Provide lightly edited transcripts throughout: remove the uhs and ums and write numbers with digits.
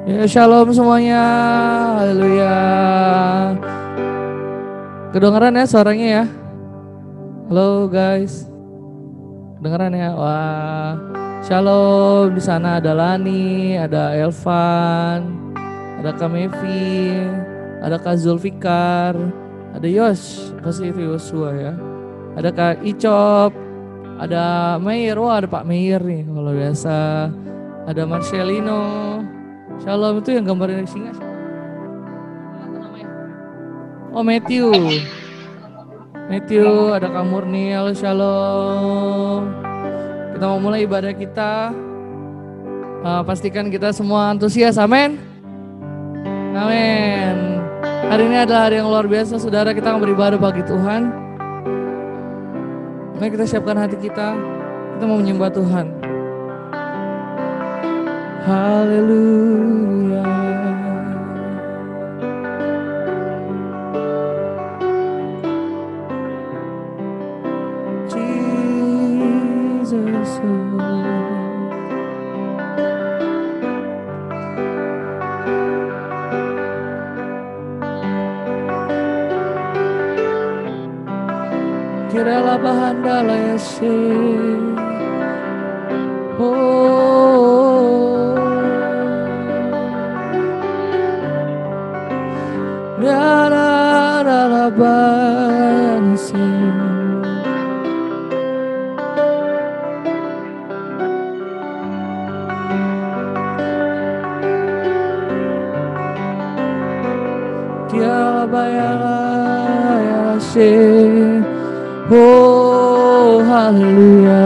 Ya, shalom semuanya. Haleluya. Kedengeran ya suaranya ya? Halo guys. Kedengeran ya? Wah. Shalom, di sana ada Lani, ada Elvan, ada Kak Mevi, ada Kak Zulfikar, ada Yos, pasti itu Yosua ya. Ada Kak Icop, ada Meir, wah ada Pak Meir nih kalau biasa. Ada Marcelino. Shalom itu yang gambarnya singa. Oh Matthew. Matthew, ada Kak Murni, halo shalom. Kita mau mulai ibadah kita. Pastikan kita semua antusias, amin. Amin. Hari ini adalah hari yang luar biasa, saudara. Kita akan beribadah bagi Tuhan. Mari kita siapkan hati kita. Kita mau menyembah Tuhan. Haleluya. Jesus. Kiralah bahandala ya Oh haleluya.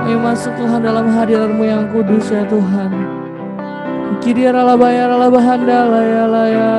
Kami masuk Tuhan dalam hadirat-Mu yang kudus ya Tuhan. Kidira bayar bahandala ya laya.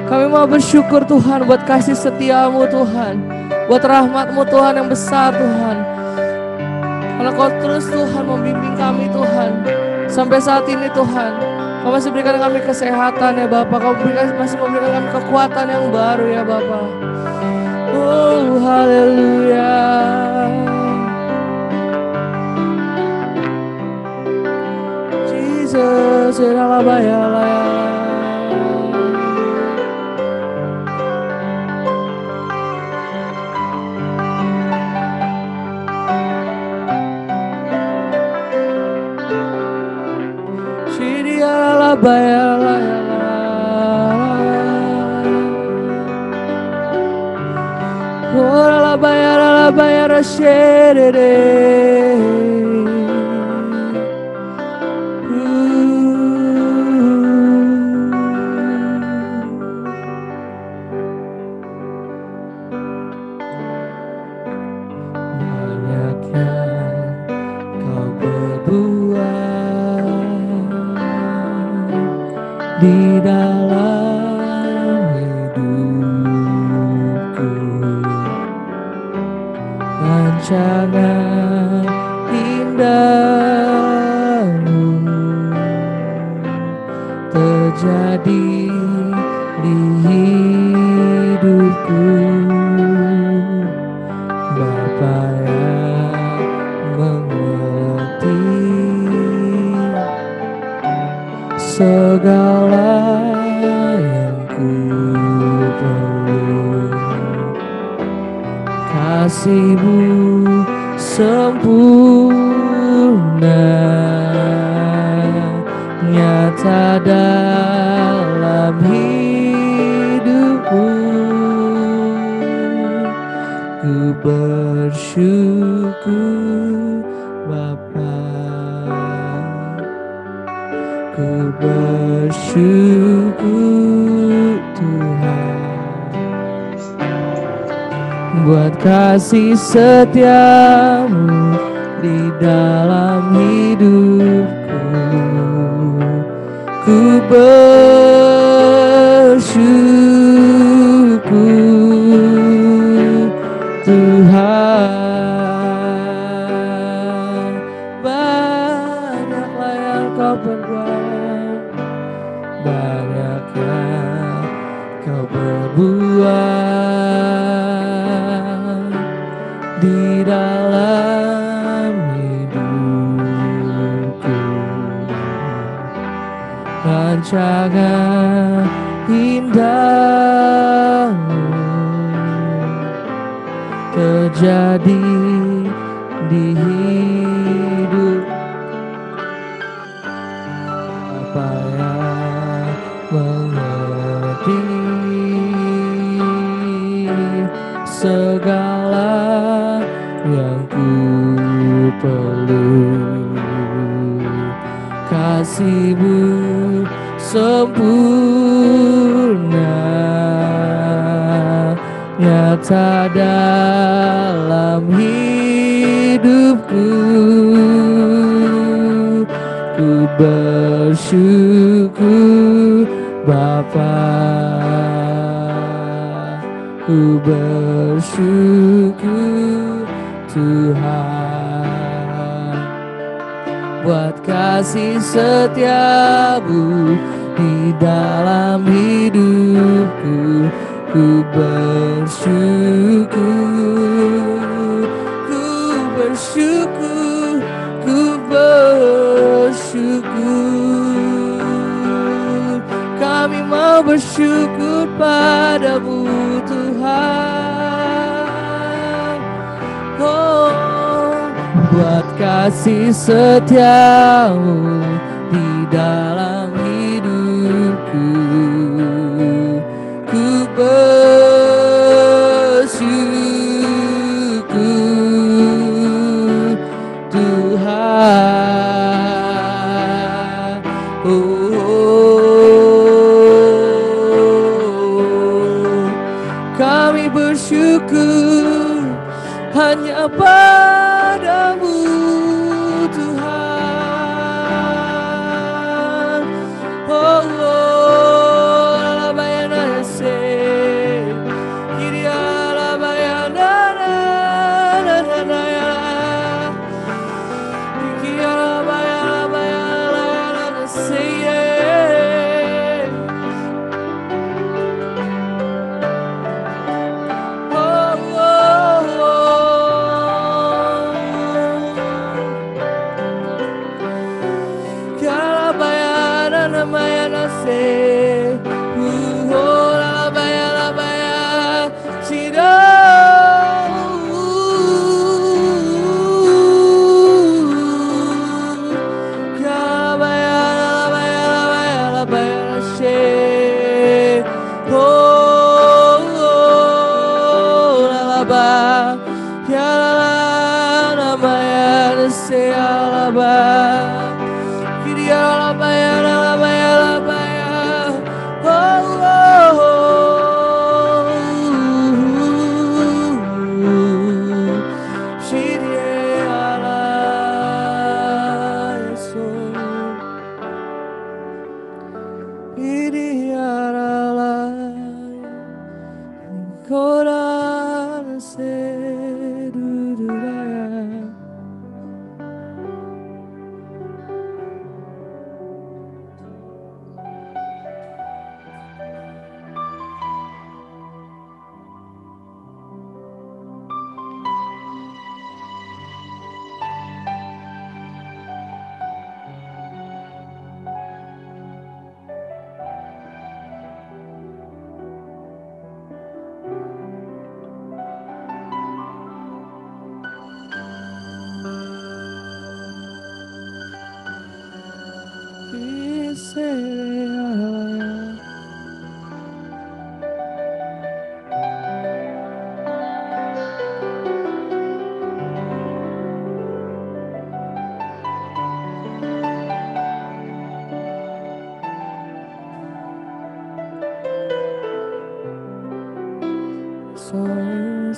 Kami mau bersyukur Tuhan buat kasih setiamu Tuhan, buat rahmatmu Tuhan yang besar Tuhan. Karena Kau terus Tuhan membimbing kami Tuhan sampai saat ini Tuhan. Kau masih berikan kami kesehatan ya Bapa. Kau masih memberikan kami kekuatan yang baru ya Bapa. Oh haleluya. Jesus, bayala. Bayala ora la bayara sherere banyak yang Kau berbuat di dalam hidupku, rancangan indahmu terjadi di hidupku. Bapa yang mengerti segala yang ku perlu, kasih-Mu sempurna bersyukur Bapa, ku bersyukur Tuhan buat kasih setiamu di dalam hidupku. Ku bersyukur Tuhan, banyaklah yang kau perbuat, banyak yang kau berbuat di dalam hidupku. Rancangan indahmu terjadi di hidup apa yang mengerti segala yang ku perlu. Kasih-Mu sempurna nyata dalam hidupku. Ku bersyukur Bapa, ku bersyukur Tuhan buat kasih setiamu di dalam hidupku. Ku bersyukur, ku bersyukur, ku bersyukur. Kami mau bersyukur padamu Tuhan, oh, buat kasih setiamu di dalam hidupku. Ku bersyukur Tuhan, kami bersyukur hanya padamu Tuhan. Oh, labayana se, kiria labayana na na na ya, kiria labayana se ye.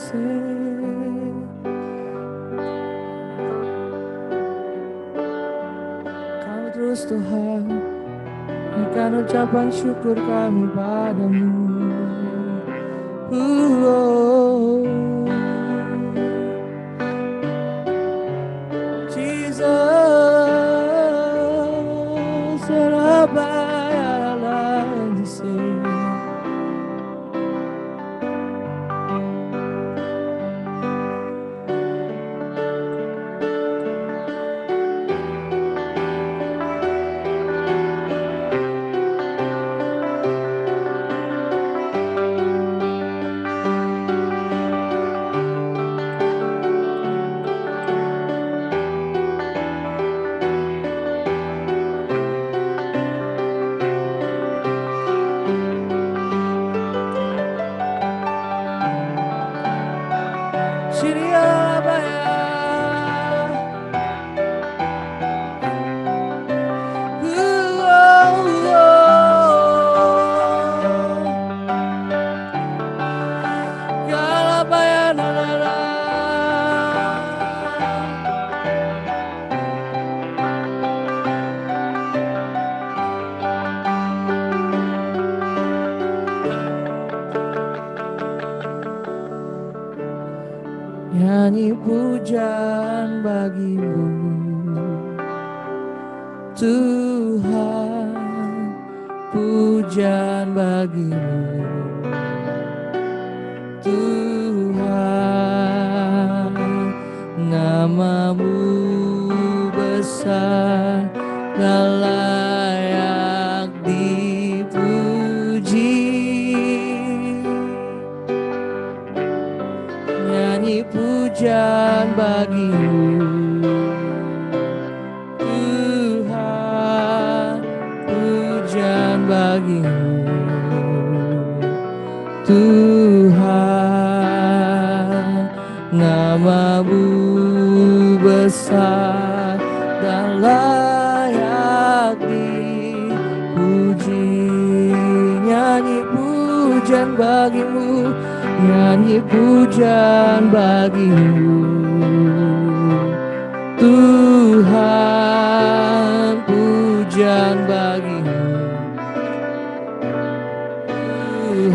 Kami terus Tuhan, berikan ucapan syukur kami padamu. Jesus, nyanyi pujian bagimu Tuhan, pujian bagimu Tuhan, namamu besar dan layak dipuji. Nyanyi pujian bagimu Tuhan, pujian bagimu Tuhan, namamu besar dan layak dipuji. Nyanyi pujian bagimu, nyanyi pujian bagimu Tuhan, pujian bagimu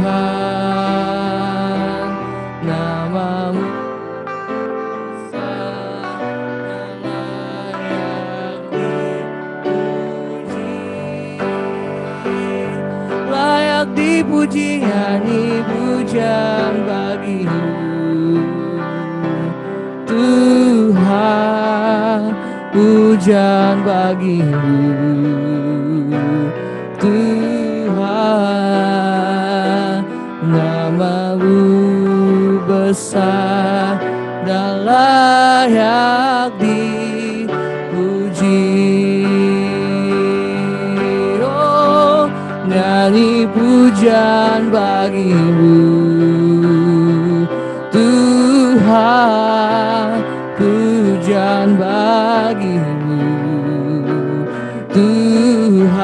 Tuhan, namamu besar dan layak dipuji. Layak dipuji, nyanyi pujian bagimu Tuhan, pujian bagimu Tuhan, namamu besar dan layak dipuji. Oh, nyanyi pujian bagimu Tuhan, pujian bagimu Tuhan,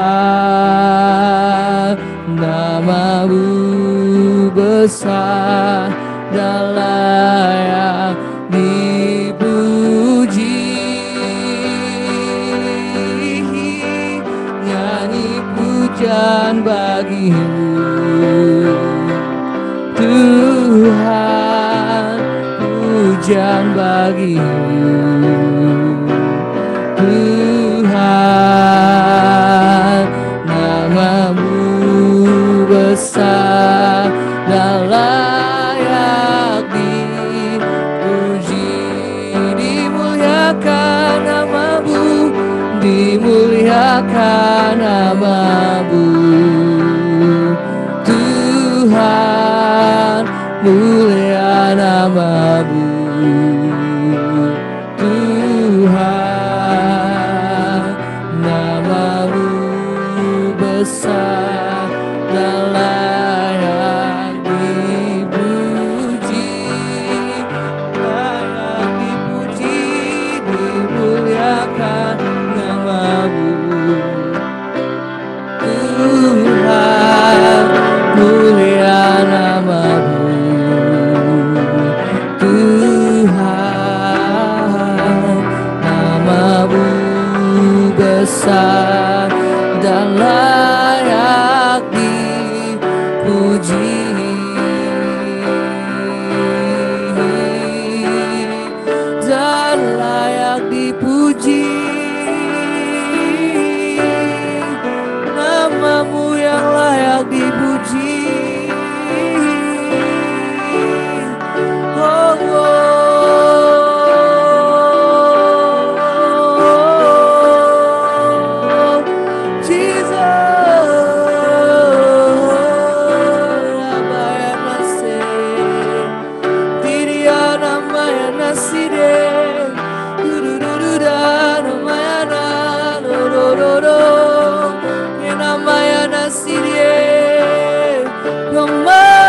namamu besar dan layak dipuji. Nyanyi pujian bagimu Tuhan, pujian bagimu Tuhan, namamu besar dan layak dipuji. Dimuliakan namamu, dimuliakan namamu Tuhan, mulia namamu Tuhan, namamu besar dan layak dipuji, layak dipuji, dimuliakan namamu Tuhan, mulia namamu besar dan layak dipuji. Dan layak dipuji, namamu yang layak dipuji. Oh, oh, Jesus, Abaya Nase, Diria Namaya Naside, Dudududa Namaya Na, Dododo, Namaya Naside, Namaya.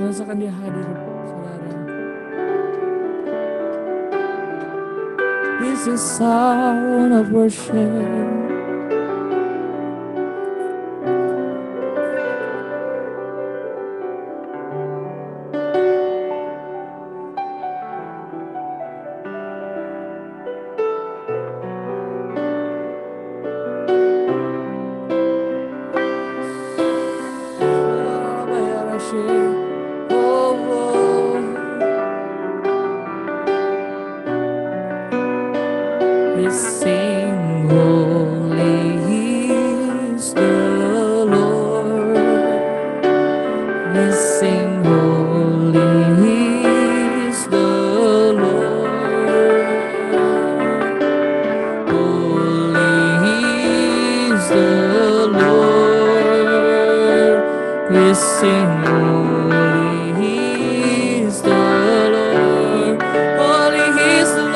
Rasakan dia hadir, saudara. This is sound of worship. We sing, holy is the Lord. We sing, holy is the Lord. Holy is the Lord. We sing, holy is the Lord. Holy is the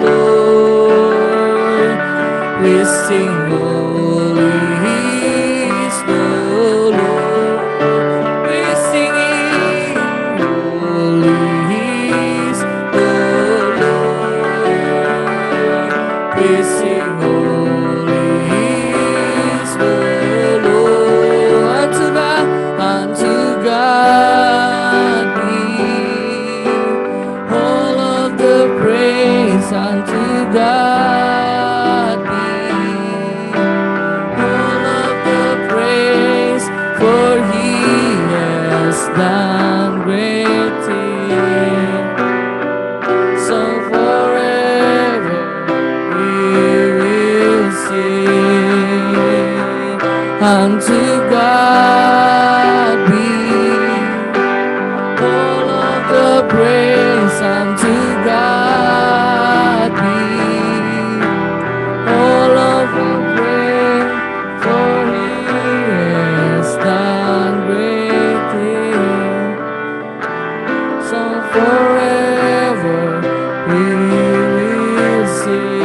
Lord. We sing, holy is the Lord. We sing, holy is the Lord. We sing, holy is the Lord. Unto God be all of the praise. Unto God be for He has done great things. So forever we will sing. Unto God be all of the praise. Unto God be all of the praise, for He has done great things. So forever we will sing.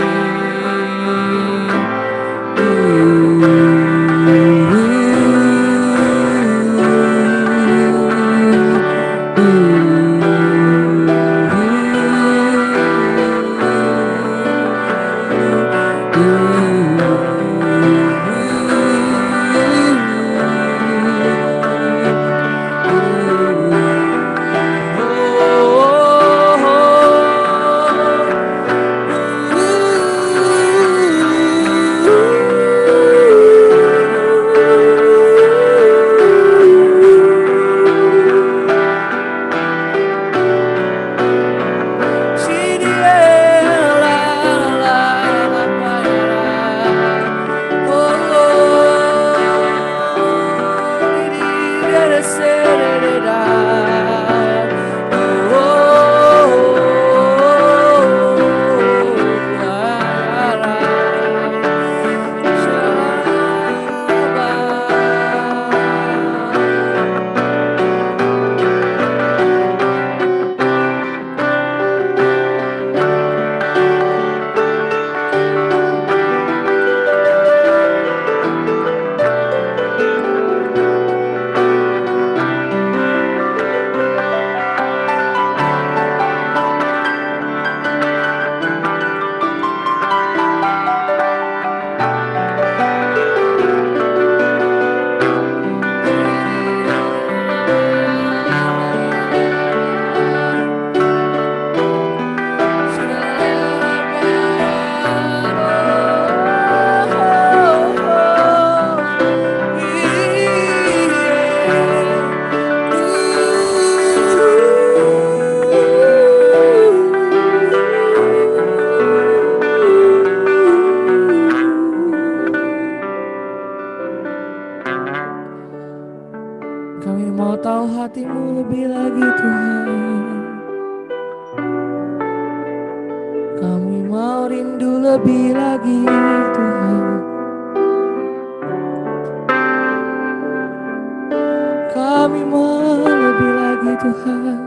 hati-Mu lebih lagi Tuhan. Kami mau rindu lebih lagi Tuhan. Kami mau lebih lagi Tuhan.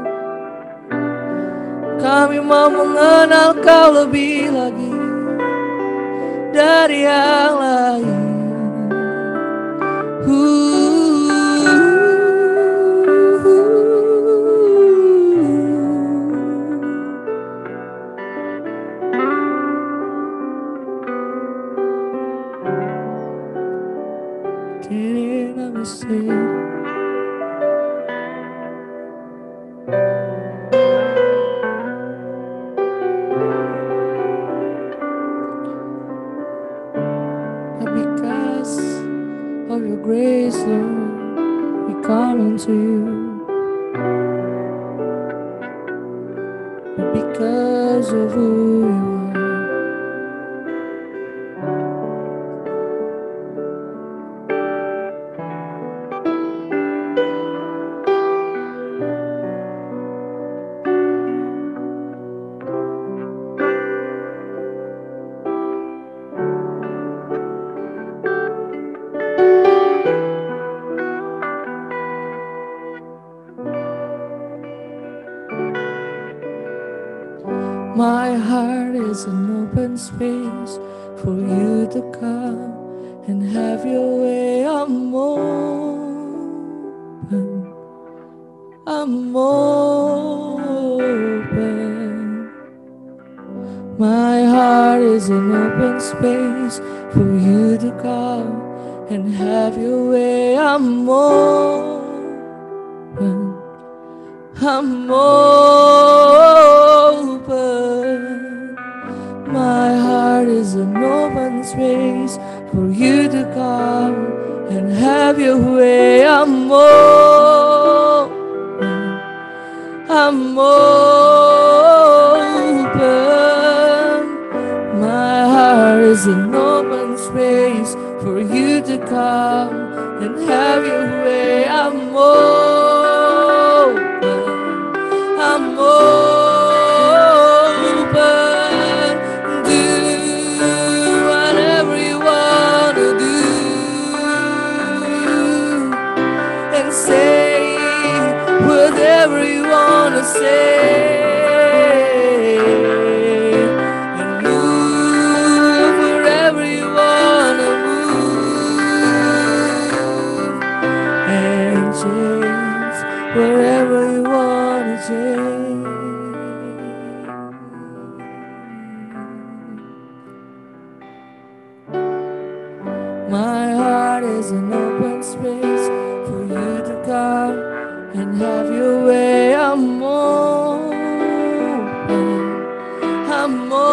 Kami mau mengenal Kau lebih lagi dari yang lain. wanna say. Because of your grace, Lord, we come unto you. But because of who you are, my heart is an open space for you to come and have your way. I'm open, I'm open. My heart is an open space for you to come and have your way. I'm open, I'm open. My heart is an open space for you to come and have your way. I'm open, I'm open. My heart is an open space for you to come and have your way. I'm open, I'm open. Do whatever you want to do and say whatever you want to say. Wherever you want to change. My heart is an open space for you to come and have your way. I'm open, I'm open.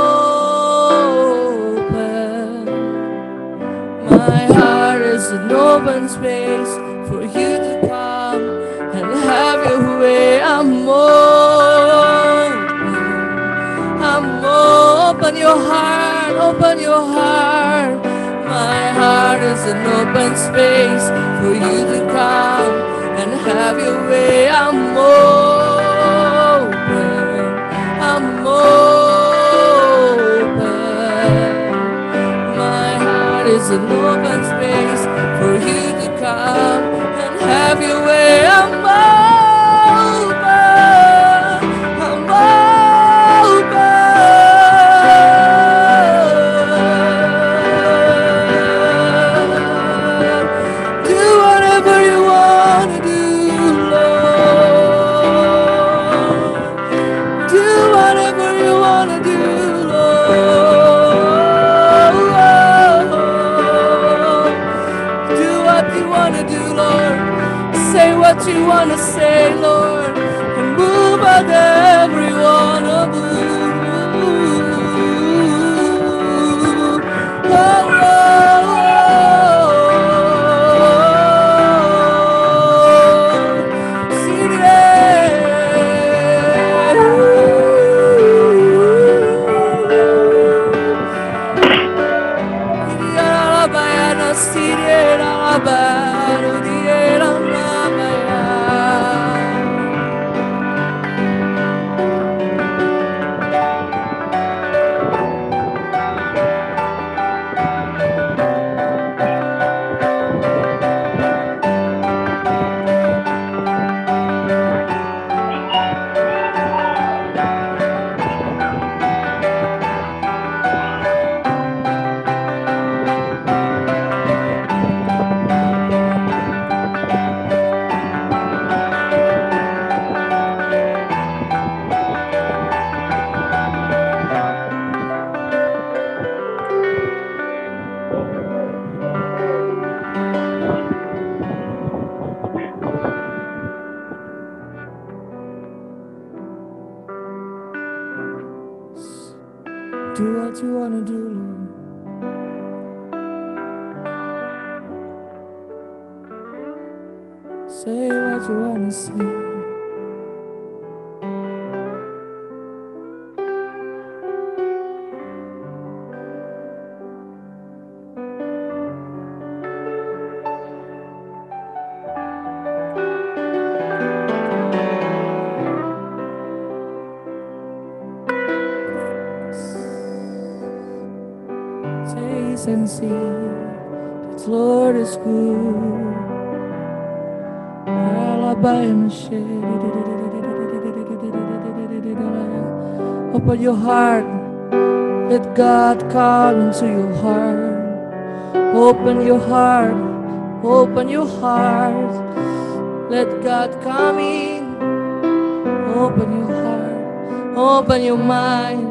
My heart is an open space for you to come and have your way. I'm open your heart, open your heart. My heart is an open space for you to come and have your way. I'm open, I'm open. My heart is an open space for you to come and have your way. I'm open, I'm open. Do whatever you want to do, Lord. Do whatever you want to do, Lord. Do what you want to do, Lord. Say what you want to say, Lord, and move whatever you want to move. Oh, Say what you wanna say. Taste and see that the Lord is good. Open your heart, let God come into your heart. Open your heart, open your heart, let God come in. Open your heart, open your mind.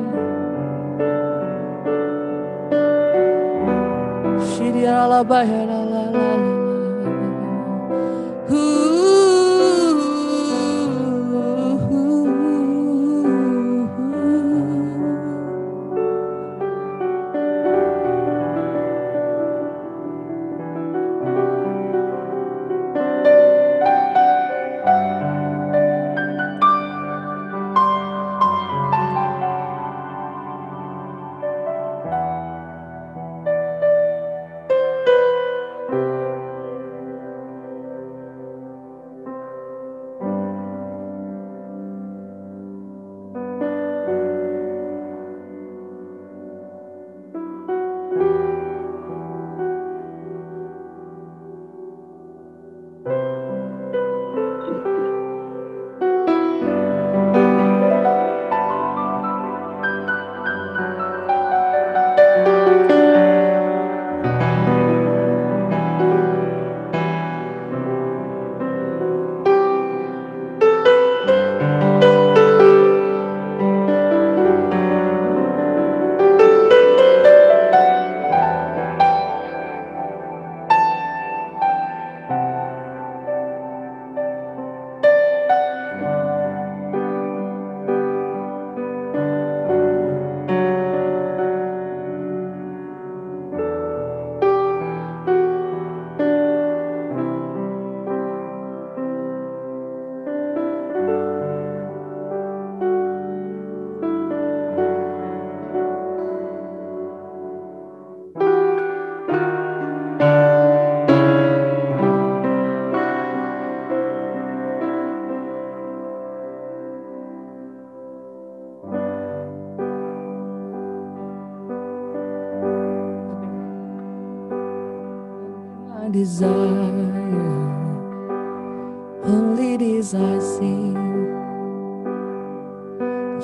Desire, only this I see,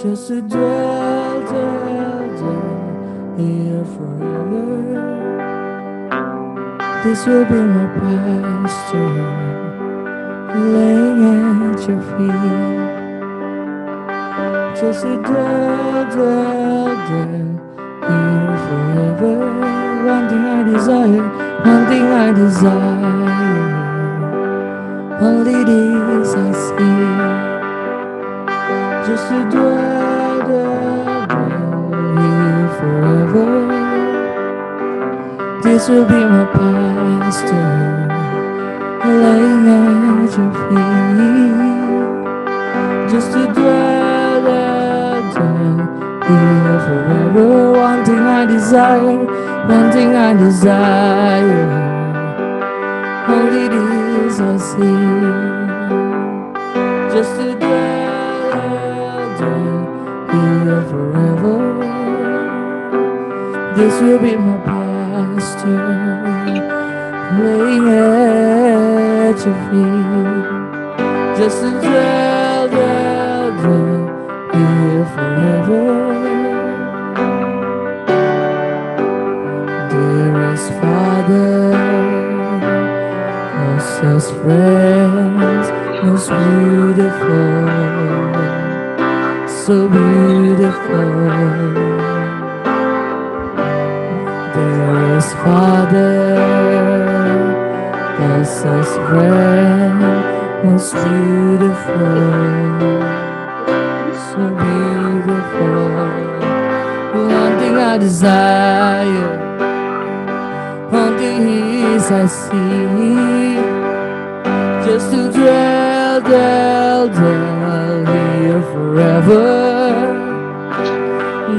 just to dwell here forever. This will be my pasture, laying at your feet, just to dwell here forever. One thing I desire, one thing I desire, only this I see, just to dwell here forever. This will be my pasture, laying at your feet, just to dwell here forever. One thing I desire, one thing I desire, only this I see, just to dwell here forever. This will be my pasture, laying at your feet, just to dwell here forever. Dearest Father, closest friends, most beautiful, so beautiful. Dearest Father, closest friend, most beautiful, so beautiful. One thing I desire, one thing is I see, just to dwell here forever.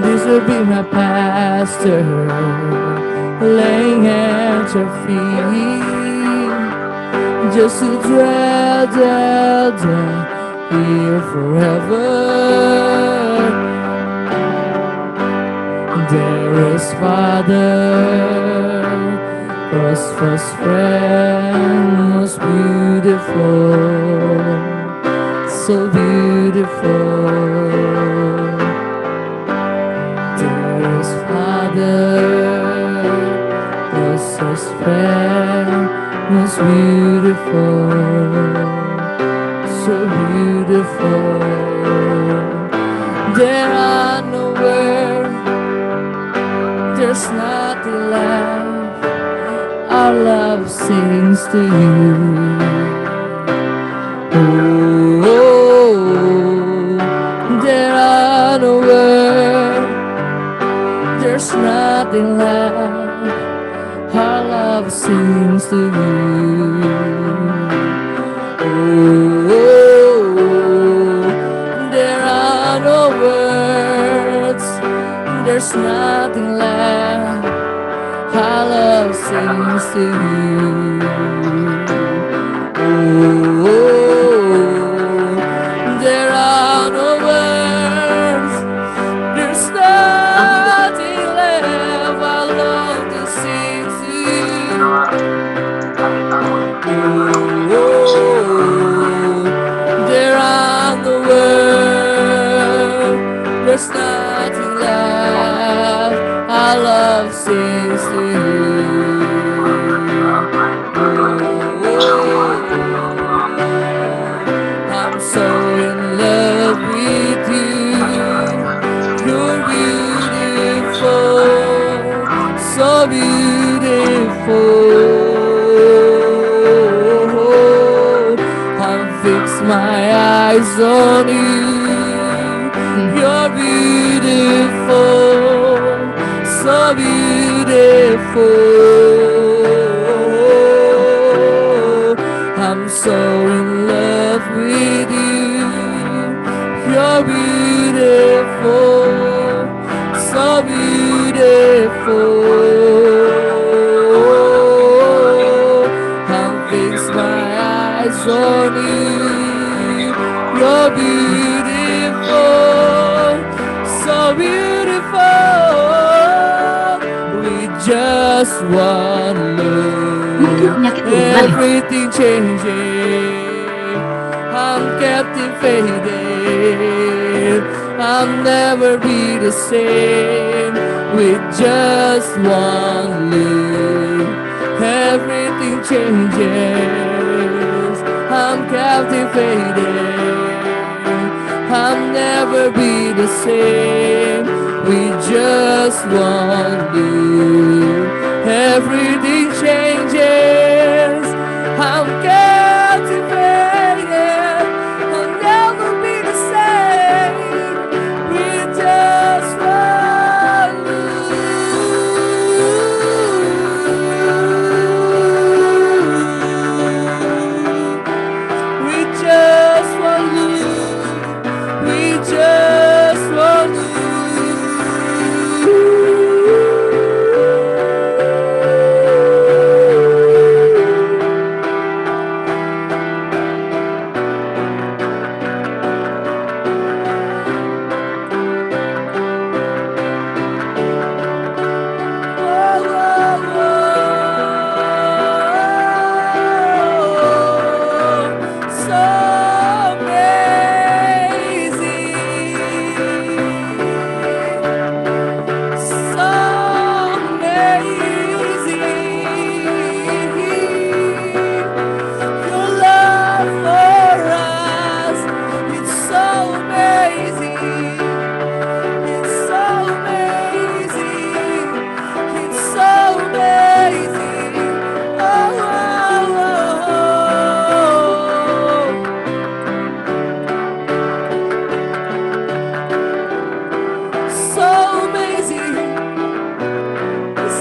This will be my pastor, laying at your feet, just to dwell here forever. Dearest Father, first friend, most beautiful, so beautiful. Dearest Father, first friend, most beautiful, so beautiful. There are no words, there's nothing left. Our love sings to you. Oh, there are no words, there's nothing left. Our love sings to you. Oh, there are no words, there's nothing left. Our love sings to you. Oh, there are no words, there's nothing left. I love to sing to you. Oh, there are no words, there's nothing left. Our love sings to you. I'm so in love with you. You're beautiful, so beautiful. I'm fixed my eyes on you. You're beautiful, so beautiful. I'm so in love with you. You're beautiful, so beautiful. I'm fixed my eyes on you. You're beautiful, so beautiful. Just one look, everything changing. I'm captivated, I'll never be the same. With just one look, everything changes. I'm captivated, I'll never be the same. We just want you. Everything changes. I'm captivated. I'll never be the same. We just want you. We just want you. We just want you.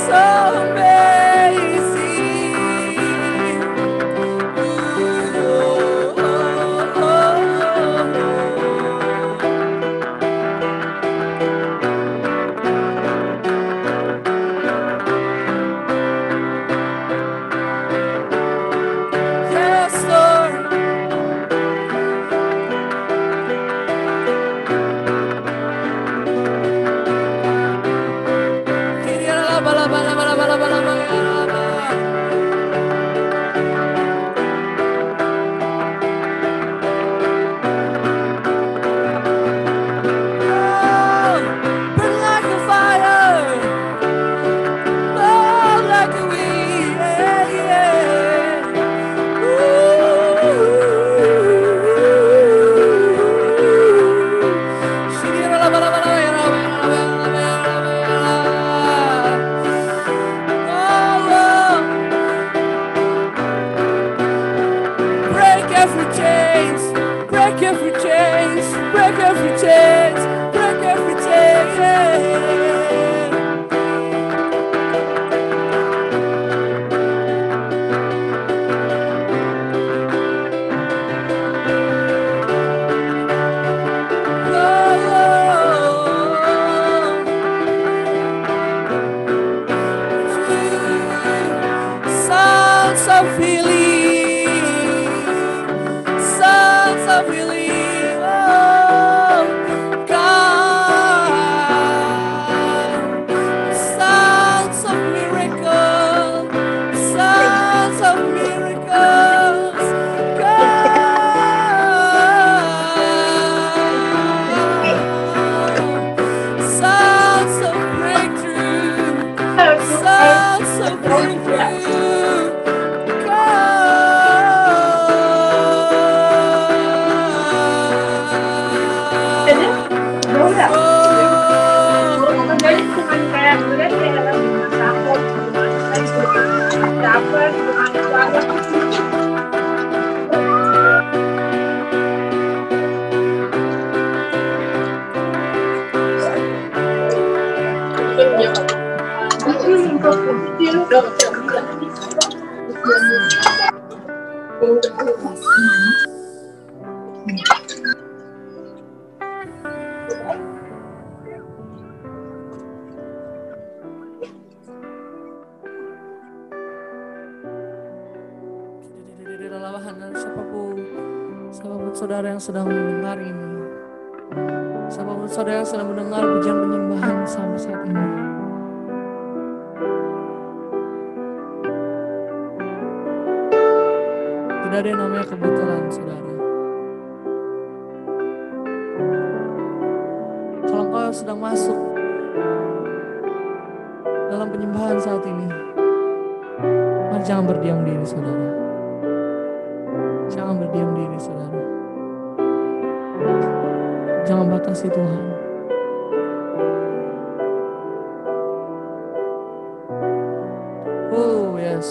So Siapapun saudara yang sedang mendengar ini, siapapun saudara yang sedang mendengar pujian penyembahan sampai saat ini, tidak ada yang namanya kebetulan, saudara. Kalau engkau sedang masuk dalam penyembahan saat ini, mari jangan berdiam diri, saudara. Jangan berdiam diri, saudara. Jangan batasi Tuhan. Oh, yes.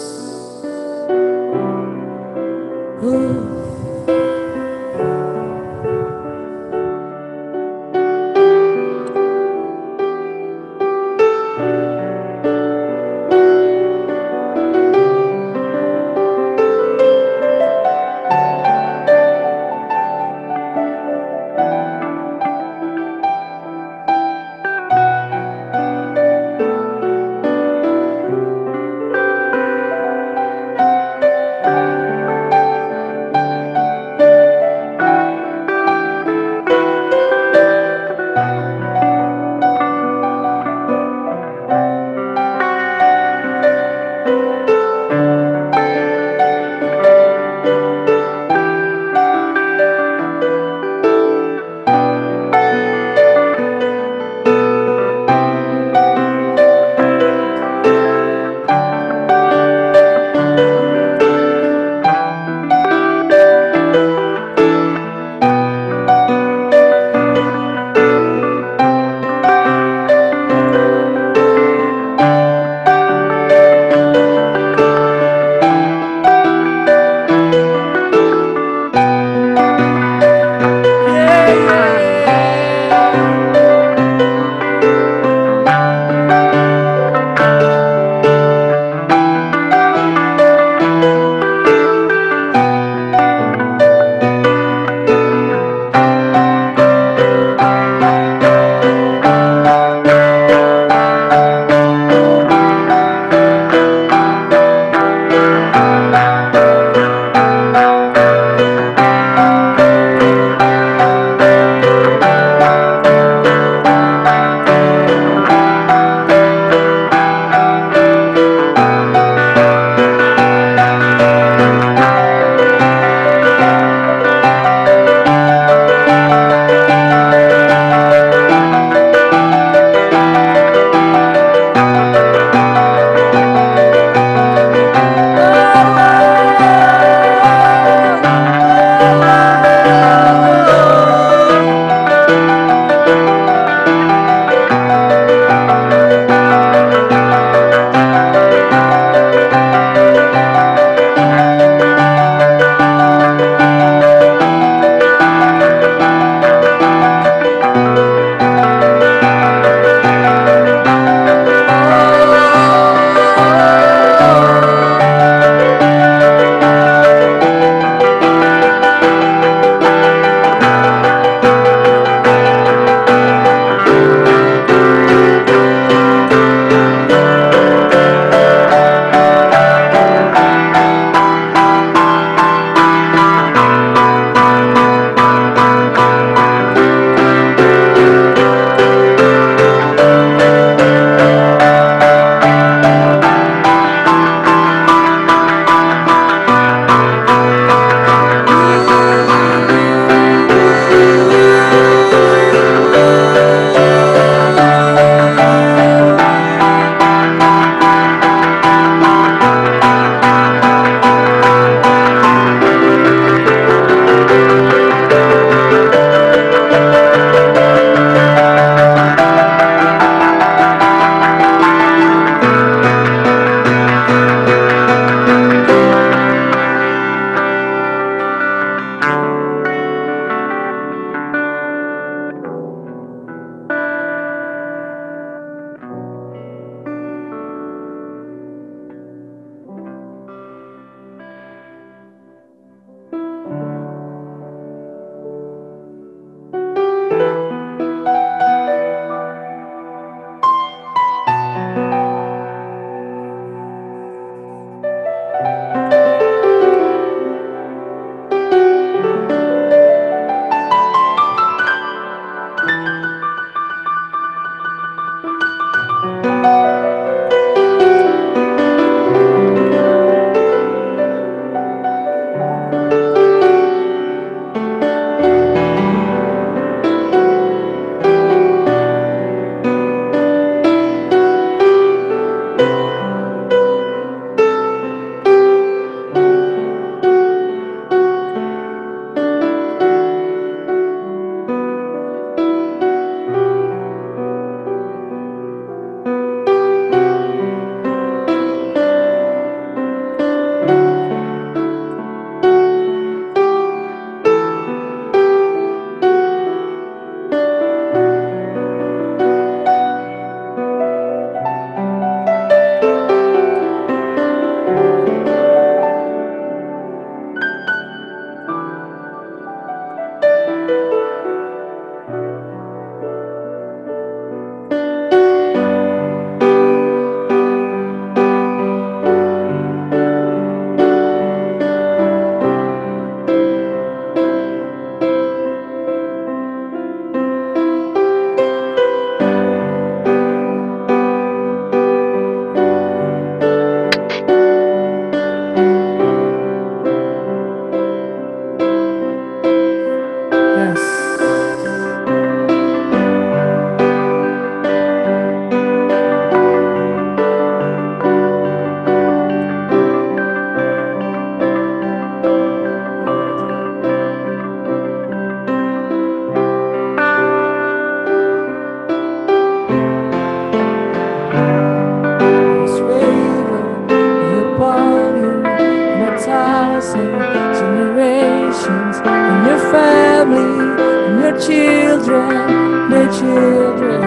children, the children,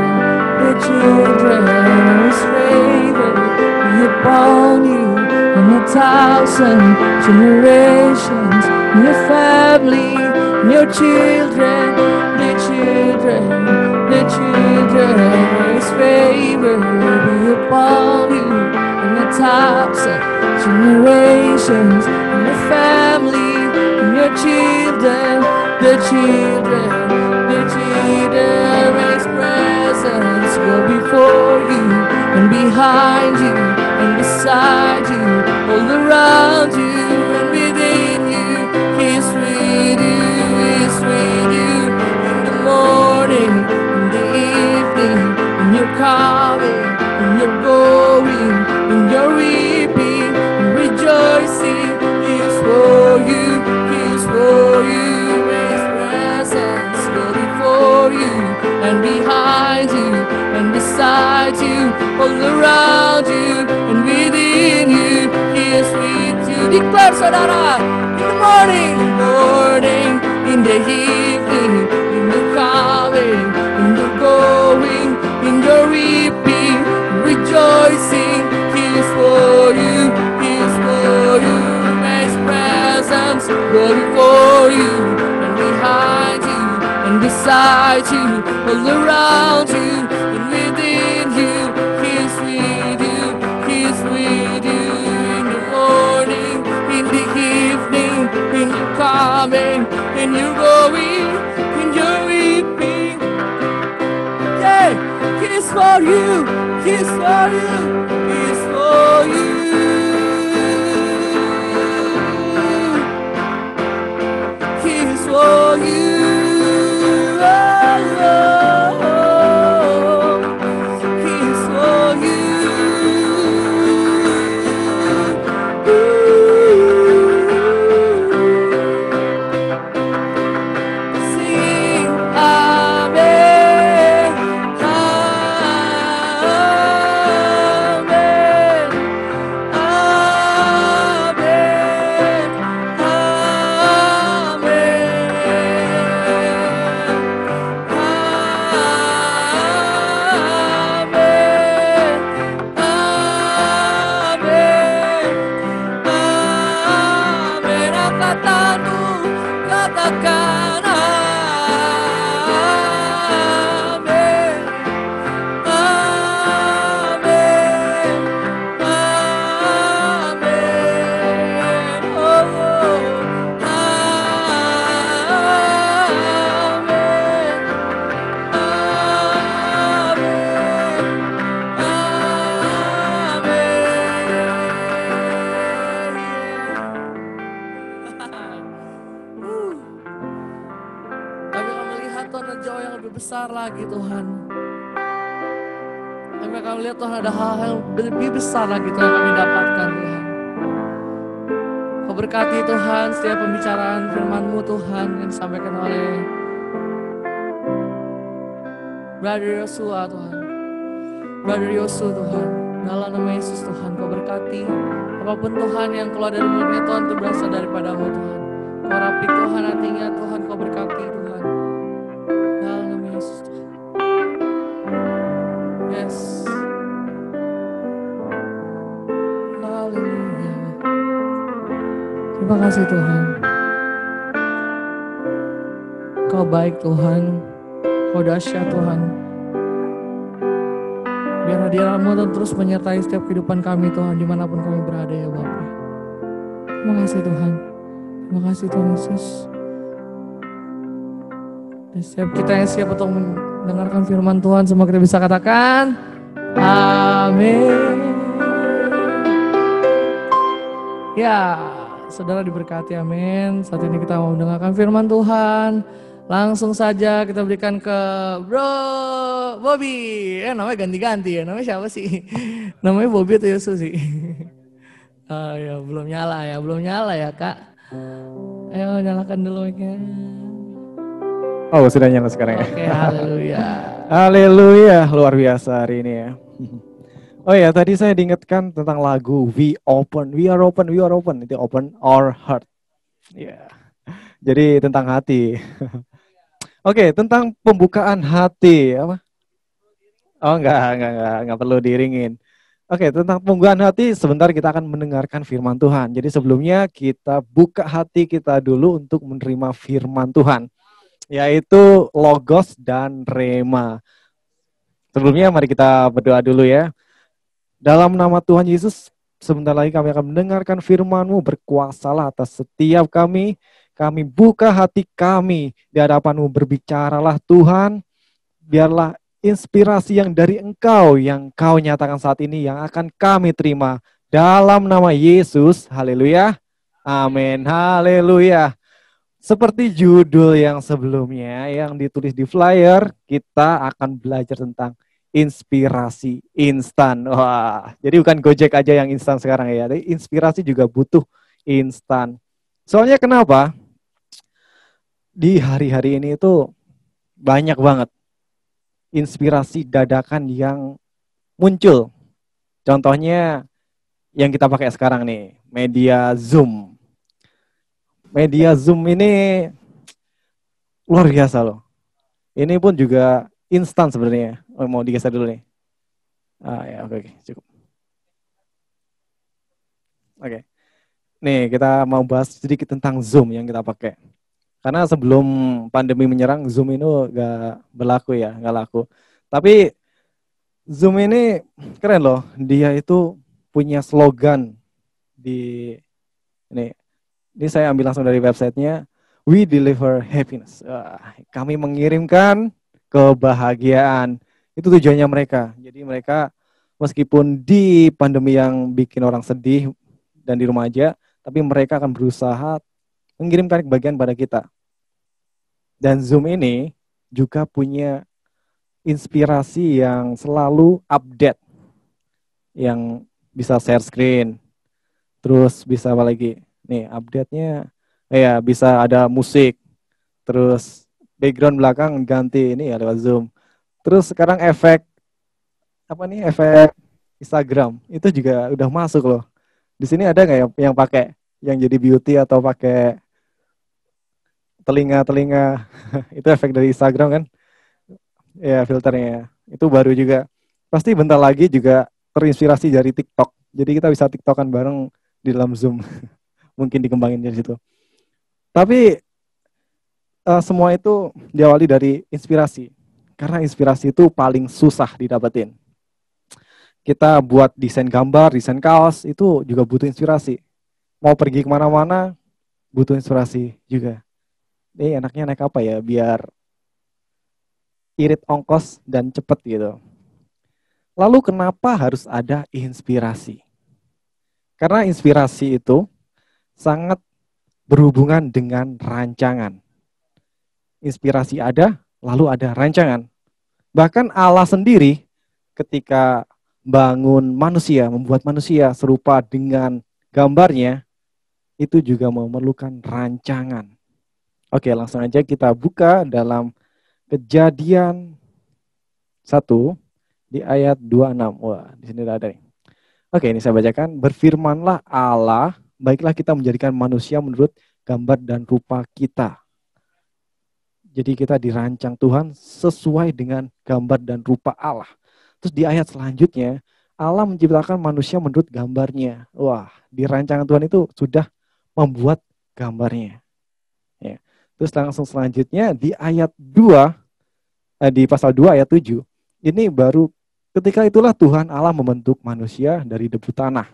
the children. His favor be upon you and 1,000 generations. In your family, in your children, the children, the children. His favor be upon you and 1,000 generations. In your family, in your children, the children, the children. His presence go before you and behind you and beside you, all around you and within you. He's with you, He's with you in the morning, in the evening, in your coming, in your going, in your weeping, in rejoicing. He's for you, He's for you. His presence go before you and behind you and beside you, all around you and within you. He is with you. Declare, saudara, in the morning, in the evening, in the coming, in the going, in your weeping, rejoicing. He is for you, He is for you. May His presence go before you and behind you and beside you, all around you and within you. He is with you, He is with you in the morning, in the evening, in your coming, in your going, in your weeping. Yeah, He is for you, He is for you, He is for you. He is for you. Lagi Tuhan, kami akan melihat Tuhan ada hal-hal yang lebih besar lagi Tuhan kami dapatkan Tuhan. Kau berkati Tuhan setiap pembicaraan firman-Mu Tuhan yang disampaikan oleh Brother Yosua Tuhan, Brother Yosua Tuhan, dalam nama Yesus Tuhan. Kau berkati apapun Tuhan yang keluar dari mulutnya Tuhan itu berasal daripada-Mu Tuhan. Kau rapi Tuhan hatinya Tuhan, Kau berkati Tuhan. Dalam nama Yesus Tuhan. Yes. Haleluya. Terima kasih Tuhan. Kau baik Tuhan. Kau dahsyat Tuhan. Biar hadirat-Mu terus menyertai setiap kehidupan kami Tuhan, dimanapun kami berada ya Bapa. Terima kasih Tuhan. Terima kasih Tuhan Yesus. Dan setiap kita yang siap untuk mendengarkan firman Tuhan, semua kita bisa katakan amin. Ya, saudara diberkati, amin. Saat ini kita mau mendengarkan firman Tuhan. Langsung saja kita berikan ke Bro Bobby. Namanya ganti-ganti ya, namanya siapa sih? Namanya Bobby atau Yesus sih? Ya belum nyala ya Kak. Ayo nyalakan dulu mic-nya. Oh, sudah nyala sekarang ya. Oke, haleluya. Haleluya, luar biasa hari ini ya. Oh ya, tadi saya diingatkan tentang lagu We Open, We Are Open, We Are Open. Itu open our heart. Ya. Yeah. Jadi tentang hati. Oke, tentang pembukaan hati apa? Oh, enggak perlu diringin. Oke, tentang pembukaan hati sebentar kita akan mendengarkan firman Tuhan. Jadi sebelumnya kita buka hati kita dulu untuk menerima firman Tuhan, yaitu logos dan rema. Sebelumnya mari kita berdoa dulu ya. Dalam nama Tuhan Yesus, sebentar lagi kami akan mendengarkan firman-Mu, berkuasalah atas setiap kami. Kami buka hati kami di hadapan-Mu, berbicaralah Tuhan. Biarlah inspirasi yang dari Engkau, yang Kau nyatakan saat ini, yang akan kami terima. Dalam nama Yesus, haleluya. Amin, haleluya. Seperti judul yang sebelumnya yang ditulis di flyer, kita akan belajar tentang inspirasi instan. Wah, jadi bukan Gojek aja yang instan sekarang ya. Tapi inspirasi juga butuh instan. Soalnya kenapa? Di hari-hari ini itu banyak banget inspirasi dadakan yang muncul. Contohnya yang kita pakai sekarang nih, media Zoom. Media Zoom ini luar biasa loh. Ini pun juga instan sebenarnya. Oh, mau digeser dulu nih. Ya, oke, cukup. Oke. Nih, kita mau bahas sedikit tentang Zoom yang kita pakai. Karena sebelum pandemi menyerang, Zoom ini nggak berlaku ya, nggak laku. Tapi Zoom ini keren loh. Dia itu punya slogan di ini. Ini saya ambil langsung dari websitenya. We deliver happiness. Kami mengirimkan kebahagiaan. Itu tujuannya mereka. Jadi mereka meskipun di pandemi yang bikin orang sedih dan di rumah aja, tapi mereka akan berusaha mengirimkan kebahagiaan pada kita. Dan Zoom ini juga punya inspirasi yang selalu update. Yang bisa share screen. Terus bisa apa lagi? Nih, update-nya ya bisa ada musik. Terus background belakang ganti ini ya lewat Zoom. Terus sekarang efek apa nih? Efek Instagram itu juga udah masuk loh. Di sini ada nggak yang pakai yang jadi beauty atau pakai telinga itu efek dari Instagram kan? Ya filternya itu baru juga. Pasti bentar lagi juga terinspirasi dari TikTok. Jadi kita bisa TikTokan bareng di dalam Zoom. Mungkin dikembangin dari situ. Tapi semua itu diawali dari inspirasi. Karena inspirasi itu paling susah didapetin. Kita buat desain gambar, desain kaos, itu juga butuh inspirasi. Mau pergi kemana-mana, butuh inspirasi juga. Ini enaknya naik apa ya, biar irit ongkos dan cepet gitu. Lalu kenapa harus ada inspirasi? Karena inspirasi itu sangat berhubungan dengan rancangan. Inspirasi ada, lalu ada rancangan. Bahkan Allah sendiri ketika bangun manusia, membuat manusia serupa dengan gambarnya, itu juga memerlukan rancangan. Oke, langsung aja kita buka dalam Kejadian 1 di ayat 26. Wah, di sini udah ada nih. Oke, ini saya bacakan. Berfirmanlah Allah, baiklah kita menjadikan manusia menurut gambar dan rupa kita. Jadi kita dirancang Tuhan sesuai dengan gambar dan rupa Allah. Terus di ayat selanjutnya, Allah menciptakan manusia menurut gambarnya. Wah, di rancangan Tuhan itu sudah membuat gambarnya. Ya. Terus langsung selanjutnya di ayat 2, di pasal 2 ayat 7, ini baru ketika itulah Tuhan Allah membentuk manusia dari debu tanah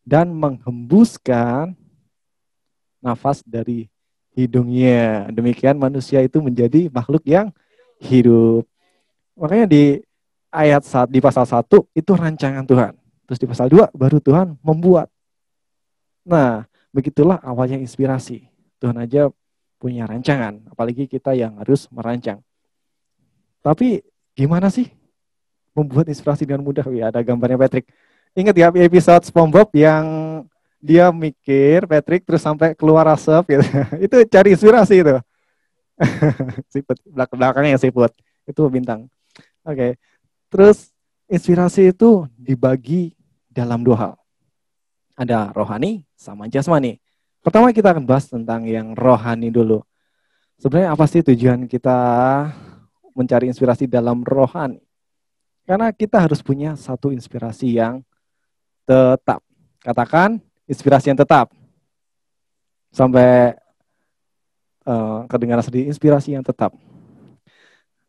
dan menghembuskan nafas dari hidungnya. Demikian manusia itu menjadi makhluk yang hidup. Makanya di pasal 1 itu rancangan Tuhan. Terus di pasal 2 baru Tuhan membuat. Nah, begitulah awalnya inspirasi. Tuhan aja punya rancangan, apalagi kita yang harus merancang. Tapi gimana sih membuat inspirasi dengan mudah? Ya, ada gambarnya Patrick. Ingat ya episode SpongeBob yang dia mikir Patrick terus sampai keluar asap gitu. Itu cari inspirasi itu. Siput, belakangnya siput. Itu bintang. Oke. Terus inspirasi itu dibagi dalam 2 hal. Ada rohani sama jasmani. Pertama kita akan bahas tentang yang rohani dulu. Sebenarnya apa sih tujuan kita mencari inspirasi dalam rohani? Karena kita harus punya satu inspirasi yang tetap. Katakan inspirasi yang tetap. Sampai kedengaran sedih, inspirasi yang tetap.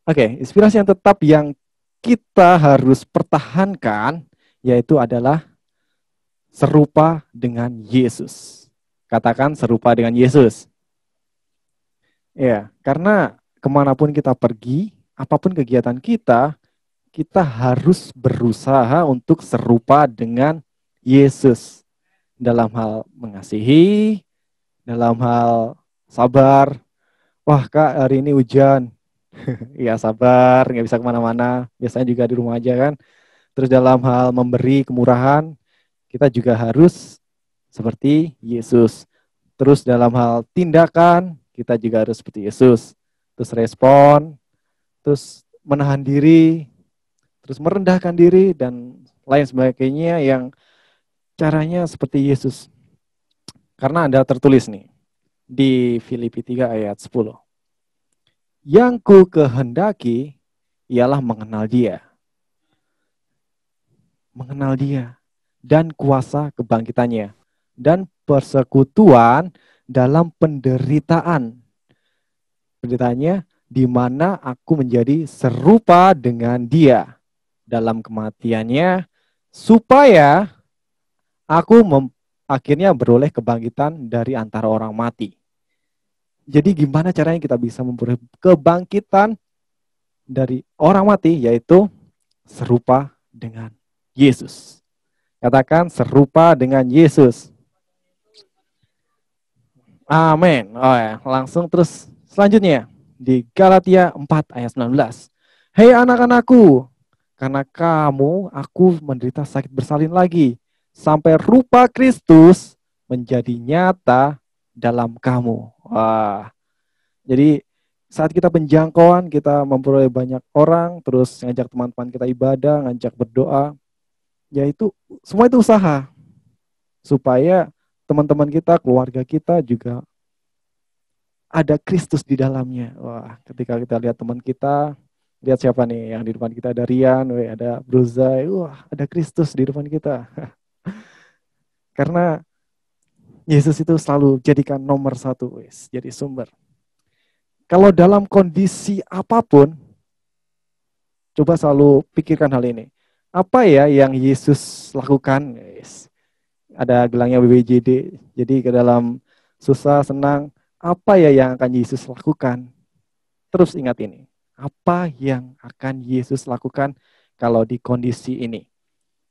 Oke, inspirasi yang tetap yang kita harus pertahankan yaitu adalah serupa dengan Yesus. Katakan serupa dengan Yesus. Ya, karena kemanapun kita pergi, apapun kegiatan kita, kita harus berusaha untuk serupa dengan Yesus. Dalam hal mengasihi, dalam hal sabar. Wah kak, hari ini hujan. Ya sabar, nggak bisa kemana-mana. Biasanya juga di rumah aja kan. Terus dalam hal memberi kemurahan, kita juga harus seperti Yesus. Terus dalam hal tindakan, kita juga harus seperti Yesus. Terus respon, terus menahan diri, terus merendahkan diri, dan lain sebagainya yang caranya seperti Yesus. Karena ada tertulis nih, di Filipi 3 ayat 10. Yang ku kehendaki ialah mengenal dia. Mengenal dia dan kuasa kebangkitannya dan persekutuan dalam penderitaan. Penderitaannya di mana aku menjadi serupa dengan dia dalam kematiannya supaya aku akhirnya beroleh kebangkitan dari antara orang mati. Jadi gimana caranya kita bisa memperoleh kebangkitan dari orang mati, yaitu serupa dengan Yesus. Katakan serupa dengan Yesus. Amin. Oh ya, langsung terus selanjutnya di Galatia 4 ayat 19. Hei anak-anakku, karena kamu aku menderita sakit bersalin lagi sampai rupa Kristus menjadi nyata dalam kamu. Wah. Jadi saat kita penjangkauan, kita memperoleh banyak orang, terus ngajak teman-teman kita ibadah, ngajak berdoa, yaitu semua itu usaha supaya teman-teman kita, keluarga kita juga ada Kristus di dalamnya. Wah, ketika kita lihat teman kita, lihat siapa nih yang di depan kita, ada Rian, ada Bruzai, wah ada Kristus di depan kita. Karena Yesus itu selalu jadikan nomor satu, jadi sumber. Kalau dalam kondisi apapun, coba selalu pikirkan hal ini. Apa ya yang Yesus lakukan? Ada gelangnya BBJD. Jadi ke dalam susah, senang, apa ya yang akan Yesus lakukan? Terus ingat ini. Apa yang akan Yesus lakukan kalau di kondisi ini?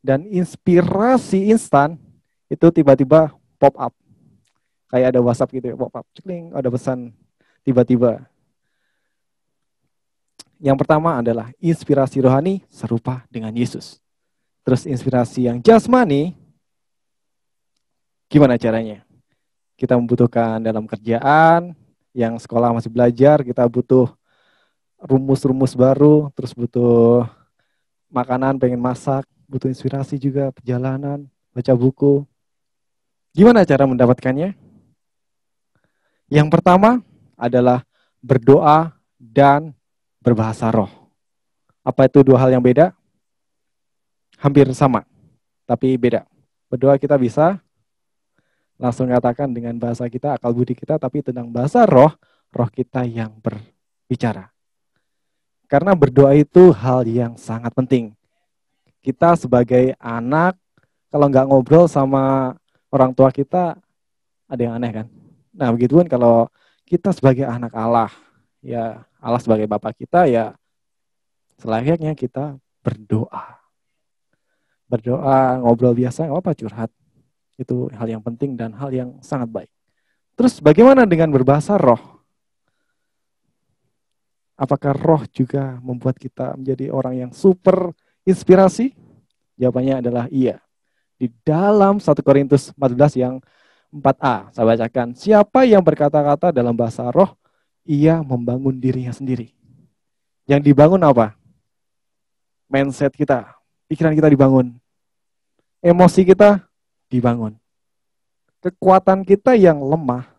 Dan inspirasi instan itu tiba-tiba pop up. Kayak ada WhatsApp gitu ya, pop up. Cikling, ada pesan tiba-tiba. Yang pertama adalah inspirasi rohani serupa dengan Yesus. Terus inspirasi yang jasmani, gimana caranya? Kita membutuhkan dalam kerjaan, yang sekolah masih belajar, kita butuh rumus-rumus baru, terus butuh makanan, pengen masak, butuh inspirasi juga, perjalanan, baca buku. Gimana cara mendapatkannya? Yang pertama adalah berdoa dan berbahasa roh. Apa itu dua hal yang beda? Hampir sama, tapi beda. Berdoa kita bisa langsung katakan dengan bahasa kita, akal budi kita, tapi tentang bahasa roh, roh kita yang berbicara. Karena berdoa itu hal yang sangat penting. Kita sebagai anak, kalau nggak ngobrol sama orang tua kita, ada yang aneh kan? Nah begitu kan kalau kita sebagai anak Allah, ya Allah sebagai Bapa kita, ya selayaknya kita berdoa. Berdoa, ngobrol biasa, nggak apa-apa, curhat. Itu hal yang penting dan hal yang sangat baik. Terus bagaimana dengan berbahasa roh? Apakah roh juga membuat kita menjadi orang yang super inspirasi? Jawabannya adalah iya. Di dalam 1 Korintus 14 yang 4a, saya bacakan. Siapa yang berkata-kata dalam bahasa roh, ia membangun dirinya sendiri. Yang dibangun apa? Mindset kita, pikiran kita dibangun. Emosi kita dibangun. Kekuatan kita yang lemah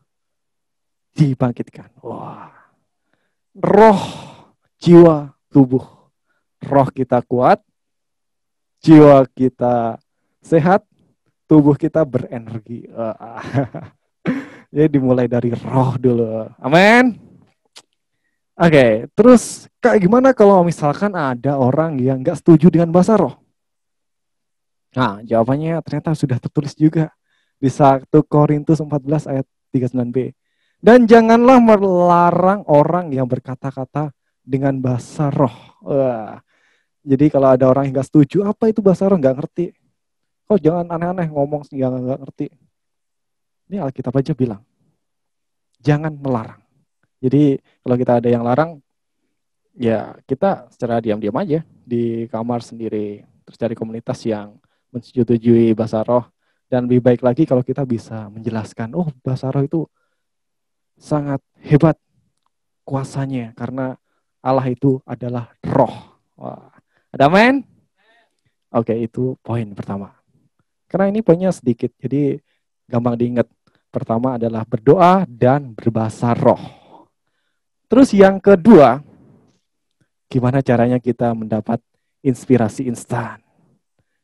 dibangkitkan. Wah. roh, jiwa, tubuh. Roh kita kuat, jiwa kita sehat, tubuh kita berenergi. Jadi dimulai dari roh dulu. Amin. Oke, terus Kak gimana kalau misalkan ada orang yang nggak setuju dengan bahasa roh? Nah, jawabannya ternyata sudah tertulis juga di 1 Korintus 14 ayat 39b. Dan janganlah melarang orang yang berkata-kata dengan bahasa roh. Wah, jadi kalau ada orang yang nggak setuju, apa itu bahasa roh, nggak ngerti. Kok jangan aneh-aneh ngomong yang nggak ngerti. Ini Alkitab aja bilang, jangan melarang. Jadi kalau kita ada yang larang, ya kita secara diam-diam aja di kamar sendiri. Terus cari komunitas yang menyetujui bahasa roh. Dan lebih baik lagi kalau kita bisa menjelaskan, oh bahasa roh itu sangat hebat kuasanya. Karena Allah itu adalah roh. Wah, ada amin? Oke, itu poin pertama. Karena ini poinnya sedikit, jadi gampang diingat. Pertama adalah berdoa dan berbahasa roh. Terus yang kedua, gimana caranya kita mendapat inspirasi instan?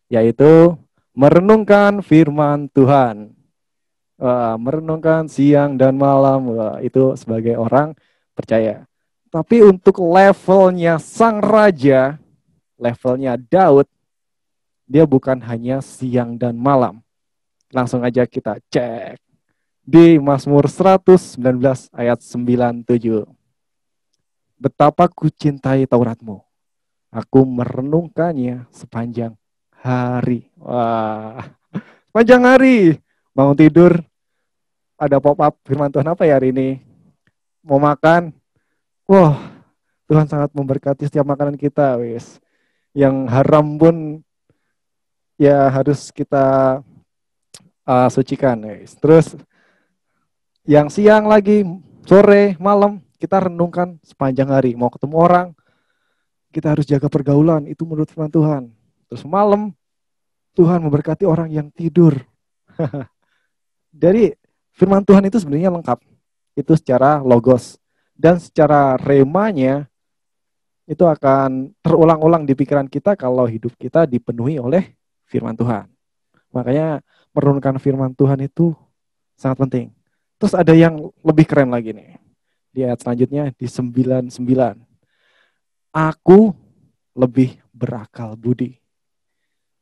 Yaitu merenungkan firman Tuhan. Merenungkan siang dan malam, itu sebagai orang percaya. Tapi untuk levelnya sang raja, levelnya Daud, dia bukan hanya siang dan malam. Langsung aja kita cek. Di Mazmur 119 ayat 97. Betapa ku cintai Tauratmu. Aku merenungkannya sepanjang hari. Wah, sepanjang hari. Bangun tidur, ada pop-up firman Tuhan apa ya hari ini? Mau makan, wah Tuhan sangat memberkati setiap makanan kita. Wis. Yang haram pun ya harus kita sucikan. Wis. Terus yang siang lagi, sore, malam, kita renungkan sepanjang hari. Mau ketemu orang, kita harus jaga pergaulan, itu menurut firman Tuhan. Terus malam, Tuhan memberkati orang yang tidur. Jadi firman Tuhan itu sebenarnya lengkap. Itu secara logos. Dan secara remanya, itu akan terulang-ulang di pikiran kita kalau hidup kita dipenuhi oleh firman Tuhan. Makanya merenungkan firman Tuhan itu sangat penting. Terus ada yang lebih keren lagi nih. Di ayat selanjutnya di 99. Aku lebih berakal budi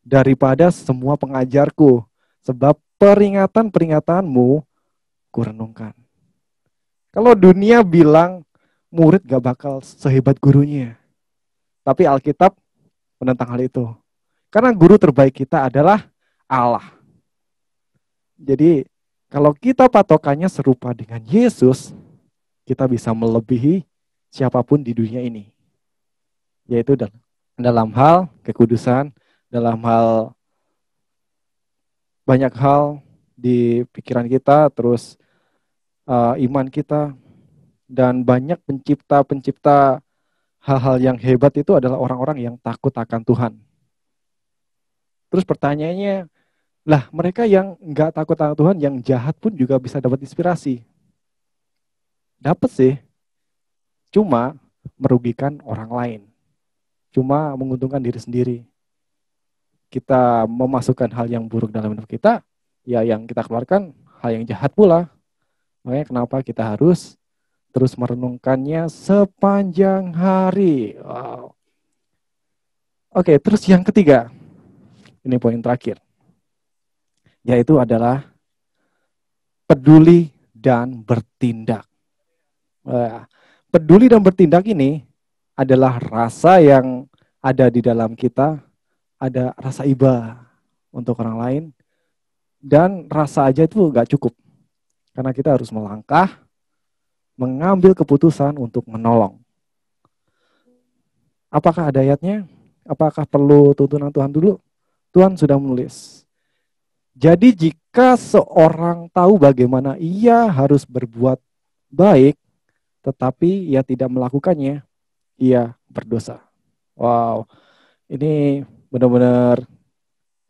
daripada semua pengajarku, sebab peringatan-peringatanmu kurenungkan. Kalau dunia bilang murid gak bakal sehebat gurunya. Tapi Alkitab menentang hal itu. Karena guru terbaik kita adalah Allah. Jadi kalau kita patokannya serupa dengan Yesus, kita bisa melebihi siapapun di dunia ini. Yaitu dalam hal kekudusan, dalam hal banyak hal di pikiran kita, terus iman kita, dan banyak pencipta-pencipta hal-hal yang hebat itu adalah orang-orang yang takut akan Tuhan. Terus pertanyaannya, lah mereka yang nggak takut akan Tuhan, yang jahat pun juga bisa dapat inspirasi. Dapat sih, cuma merugikan orang lain. Cuma menguntungkan diri sendiri. Kita memasukkan hal yang buruk dalam hidup kita, ya yang kita keluarkan hal yang jahat pula. Makanya kenapa kita harus terus merenungkannya sepanjang hari. Wow. Oke, terus yang ketiga, ini poin terakhir, yaitu adalah peduli dan bertindak. Peduli dan bertindak ini adalah rasa yang ada di dalam kita, ada rasa iba untuk orang lain, dan rasa aja itu gak cukup. Karena kita harus melangkah, mengambil keputusan untuk menolong. Apakah ada ayatnya? Apakah perlu tuntunan Tuhan dulu? Tuhan sudah menulis. Jadi jika seorang tahu bagaimana ia harus berbuat baik, tetapi ia tidak melakukannya, ia berdosa. Wow, ini benar-benar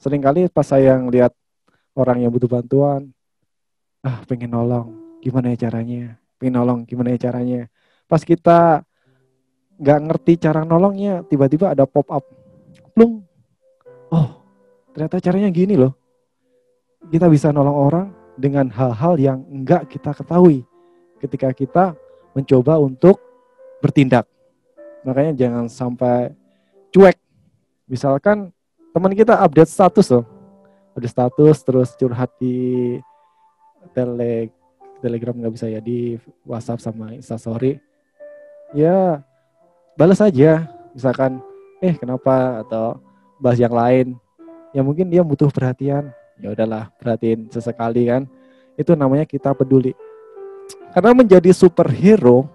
seringkali pas saya ngelihat orang yang butuh bantuan, pengen nolong, gimana ya caranya? Pengen nolong, gimana ya caranya? Pas kita nggak ngerti cara nolongnya, tiba-tiba ada pop up, plung, oh ternyata caranya gini loh. Kita bisa nolong orang dengan hal-hal yang enggak kita ketahui ketika kita mencoba untuk bertindak. Makanya jangan sampai cuek. Misalkan teman kita update status loh, update status terus curhat di Telegram nggak bisa ya, di WhatsApp sama Instastory. Ya balas aja, misalkan kenapa, atau bahas yang lain. Ya mungkin dia butuh perhatian, ya udahlah perhatiin sesekali kan. Itu namanya kita peduli. Karena menjadi superhero,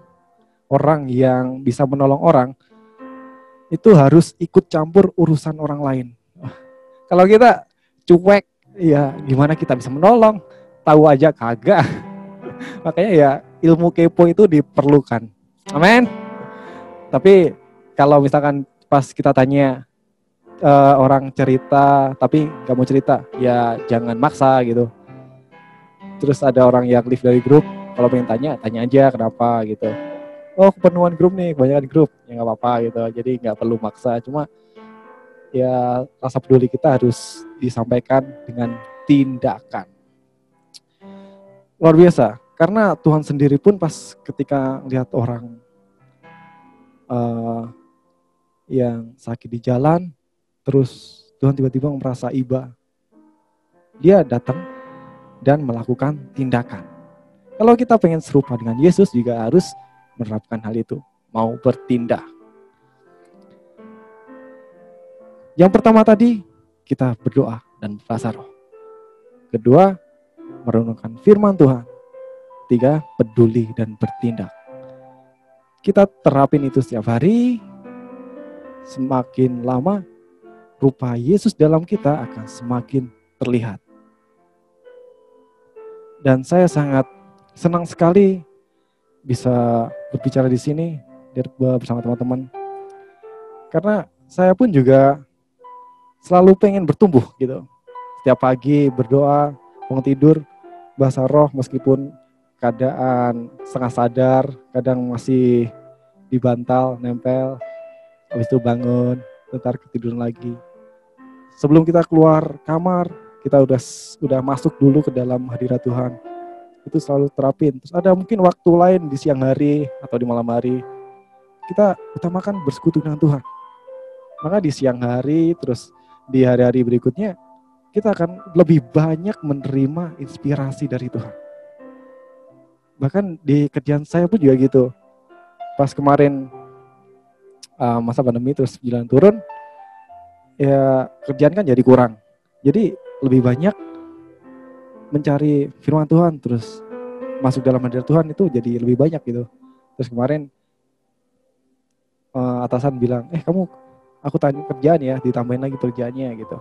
orang yang bisa menolong orang itu harus ikut campur urusan orang lain. Kalau kita cuek, ya gimana kita bisa menolong? Tahu aja kagak. Makanya ya ilmu kepo itu diperlukan. Amin. Tapi kalau misalkan pas kita tanya, orang cerita tapi nggak mau cerita, ya jangan maksa gitu. Terus ada orang yang leave dari grup, kalau pengen tanya, tanya aja kenapa gitu. Oh kepenuhan grup nih, kebanyakan grup, ya nggak apa-apa gitu. Jadi nggak perlu maksa, cuma ya rasa peduli kita harus disampaikan dengan tindakan. Luar biasa, karena Tuhan sendiri pun pas ketika lihat orang uh, yang sakit di jalan, terus Tuhan tiba-tiba merasa iba, dia datang dan melakukan tindakan. Kalau kita pengen serupa dengan Yesus juga harus menerapkan hal itu, mau bertindak. Yang pertama tadi, kita berdoa dan berbahasa roh. Kedua, merenungkan firman Tuhan. Tiga, peduli dan bertindak. Kita terapin itu setiap hari, semakin lama rupa Yesus dalam kita akan semakin terlihat. Dan saya sangat senang sekali bisa berbicara di sini bersama teman-teman. Karena saya pun juga selalu pengen bertumbuh gitu. Setiap pagi berdoa, bangun tidur, bahasa roh meskipun keadaan setengah sadar, kadang masih di bantal, nempel, habis itu bangun, ntar ketiduran lagi. Sebelum kita keluar kamar, kita udah masuk dulu ke dalam hadirat Tuhan. Itu selalu terapin. Terus ada mungkin waktu lain di siang hari atau di malam hari, kita utamakan bersekutu dengan Tuhan. Maka di siang hari, terus di hari-hari berikutnya, kita akan lebih banyak menerima inspirasi dari Tuhan. Bahkan di kerjaan saya pun juga gitu. Pas kemarin masa pandemi terus jalan turun, ya kerjaan kan jadi kurang. Jadi lebih banyak mencari firman Tuhan, terus masuk dalam hadirat Tuhan itu jadi lebih banyak gitu. Terus kemarin atasan bilang, kamu, aku tanya kerjaan ya, ditambahin lagi kerjaannya gitu.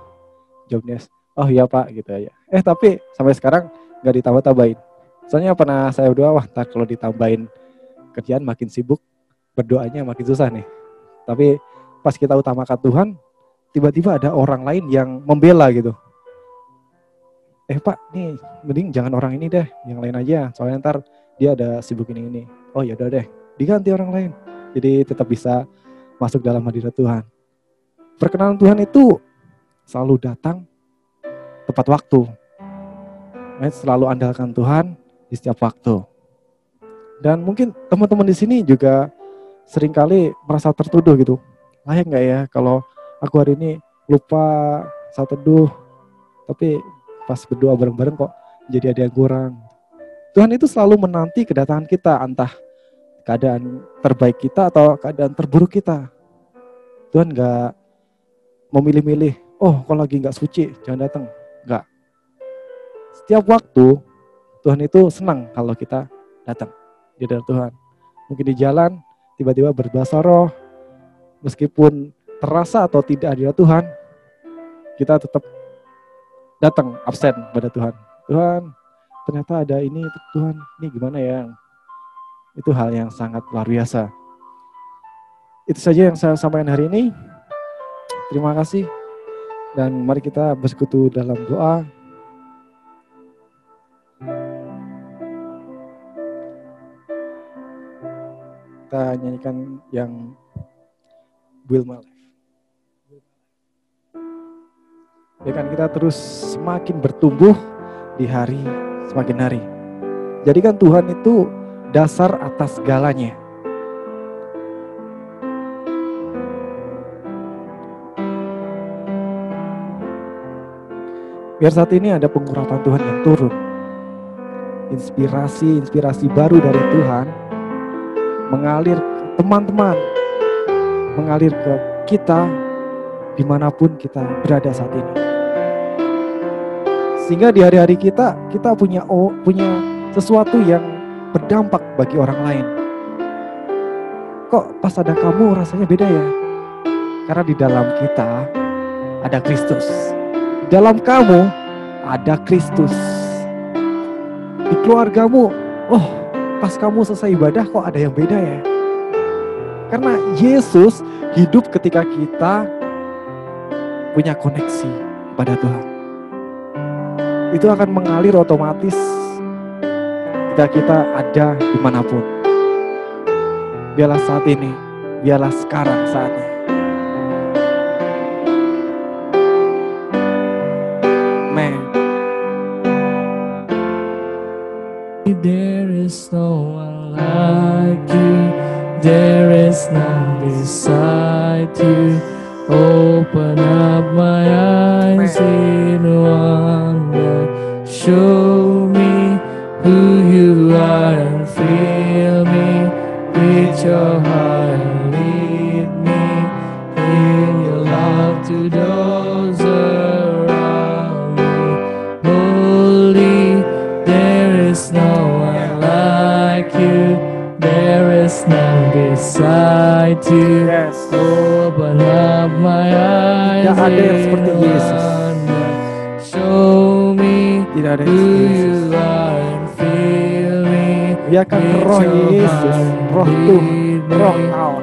Job desk. Oh iya Pak gitu aja. Tapi sampai sekarang nggak ditambah-tambahin. Soalnya pernah saya berdoa, wah ntar kalau ditambahin kerjaan makin sibuk, berdoanya makin susah nih. Tapi pas kita utamakan Tuhan, tiba-tiba ada orang lain yang membela gitu. Pak nih mending jangan orang ini deh, yang lain aja. Soalnya ntar dia ada sibuk ini. Oh ya udah deh, diganti orang lain. Jadi tetap bisa masuk dalam hadirat Tuhan. Perkenalan Tuhan itu selalu datang tepat waktu. Selalu andalkan Tuhan di setiap waktu. Dan mungkin teman-teman di sini juga seringkali merasa tertuduh gitu. Layak nggak ya kalau aku hari ini lupa saat teduh, tapi pas berdoa bareng-bareng kok jadi ada yang kurang. Tuhan itu selalu menanti kedatangan kita, entah keadaan terbaik kita atau keadaan terburuk kita. Tuhan nggak memilih-milih, oh kalau lagi nggak suci jangan datang. Nggak. Setiap waktu Tuhan itu senang kalau kita datang di hadirat Tuhan. Mungkin di jalan tiba-tiba berbahasa roh, meskipun terasa atau tidak hadirat Tuhan, kita tetap datang absen pada Tuhan. Tuhan, ternyata ada ini, Tuhan, ini gimana ya? Itu hal yang sangat luar biasa. Itu saja yang saya sampaikan hari ini. Terima kasih. Dan mari kita bersekutu dalam doa. Kita nyanyikan yang build my life. Ya kan, kita terus semakin bertumbuh di hari semakin hari. Jadi kan Tuhan itu dasar atas segalanya. Biar saat ini ada pengurapan Tuhan yang turun. Inspirasi baru dari Tuhan mengalir ke teman-teman, mengalir ke kita dimanapun kita berada saat ini. Sehingga di hari-hari kita punya sesuatu yang berdampak bagi orang lain. Kok pas ada kamu rasanya beda ya? Karena di dalam kita ada Kristus. Di dalam kamu ada Kristus. Di keluargamu, pas kamu selesai ibadah kok ada yang beda ya? Karena Yesus hidup ketika kita punya koneksi pada Tuhan. Itu akan mengalir otomatis ketika kita ada dimanapun. Biarlah saat ini, biarlah sekarang saatnya. There is no one like you, there is none beside you. Open up my eyes in wonder, show me who you are and fill me with your heart and lead me in your love to those around me. Holy, there is no one like you, there is none beside you. Yes. Open up my eyes. Tidak ada yang seperti Yesus. Show me Tidak ada yang who seperti Yesus. you are and fill me. Biarkan roh Yesus, roh Tuhan, roh Allah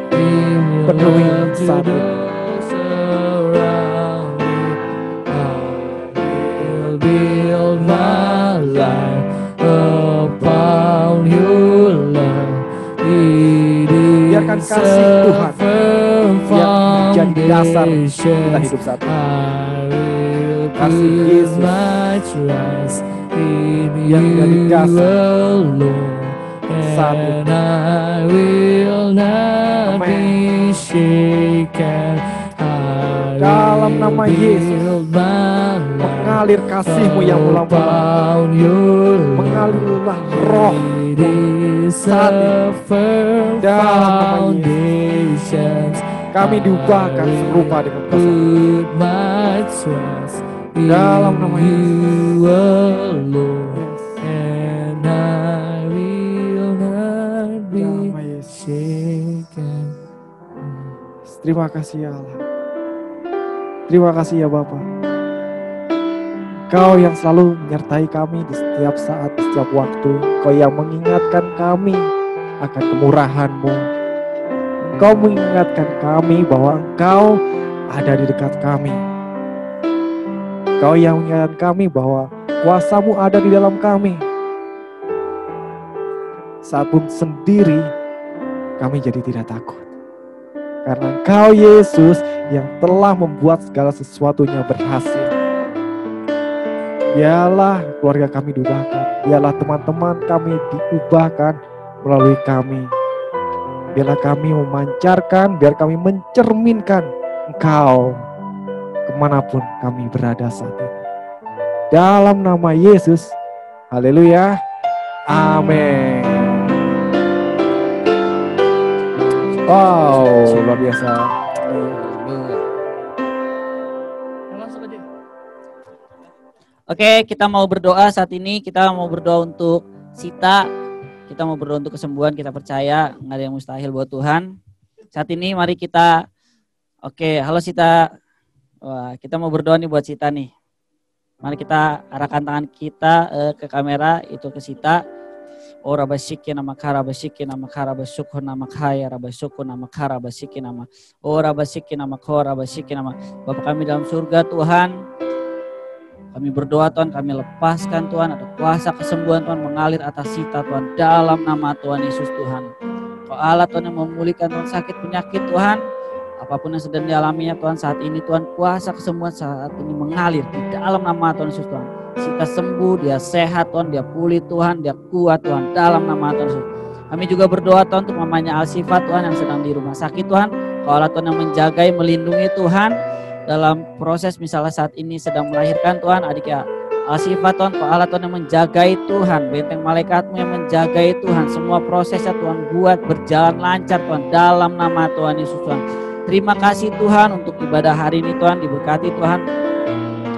penuhi saat ini. Build my life upon your love. Biarkan kasih Tuhan yang menjadi dasar kita hidup saat ini. Kasih Yesus yang menjadi dasar saat ini. Dalam nama Yesus, mengalir kasih-Mu yang melampaui, mengalirlah roh saat ini. Dalam nama Yesus, kami diubahkan serupa dengan kuasa. Dalam nama Yesus. Terima kasih ya Allah. Terima kasih ya Bapa. Kau yang selalu menyertai kami di setiap saat, di setiap waktu. Kau yang mengingatkan kami akan kemurahan-Mu. Engkau mengingatkan kami bahwa Engkau ada di dekat kami. Kau yang mengingatkan kami bahwa kuasa-Mu ada di dalam kami. Saat pun sendiri, kami jadi tidak takut. Karena Engkau Yesus yang telah membuat segala sesuatunya berhasil. Biarlah keluarga kami diubahkan. Biarlah teman-teman kami diubahkan melalui kami. Biarlah kami memancarkan, biar kami mencerminkan Engkau kemanapun kami berada saat ini. Dalam nama Yesus, haleluya, amin. Wow, luar biasa. Oke, kita mau berdoa saat ini. Kita mau berdoa untuk Sita. Kita mau berdoa untuk kesembuhan. Kita percaya nggak ada yang mustahil buat Tuhan. Saat ini mari kita. Oke, halo Sita. Wah, kita mau berdoa nih buat Sita nih. Mari kita arahkan tangan kita ke kamera, itu ke Sita. Oh rabasiki nama kara basiki nama kara basuku nama kaya rabasuku nama kara basiki nama. Oh rabasiki nama kora basiki nama. Bapa kami dalam surga Tuhan, kami berdoa Tuhan, kami lepaskan Tuhan, ada kuasa kesembuhan Tuhan mengalir atas Sita Tuhan, dalam nama Tuhan Yesus Tuhan. Kau Allah Tuhan yang memulihkan Tuhan sakit penyakit Tuhan, apapun yang sedang dialaminya Tuhan saat ini Tuhan, kuasa kesembuhan saat ini mengalir di dalam nama Tuhan Yesus Tuhan. Sita sembuh, dia sehat Tuhan, dia pulih Tuhan, dia kuat Tuhan dalam nama Tuhan Yesus. Kami juga berdoa Tuhan untuk mamanya Alsifa Tuhan yang sedang di rumah sakit Tuhan. Kau Allah Tuhan yang menjagai, melindungi Tuhan dalam proses misalnya saat ini sedang melahirkan Tuhan adiknya Alsifa Tuhan. Kau Allah Tuhan yang menjagai Tuhan, benteng malaikatmu yang menjagai Tuhan. Semua prosesnya Tuhan buat berjalan lancar Tuhan dalam nama Tuhan Yesus Tuhan. Terima kasih Tuhan untuk ibadah hari ini Tuhan, diberkati Tuhan.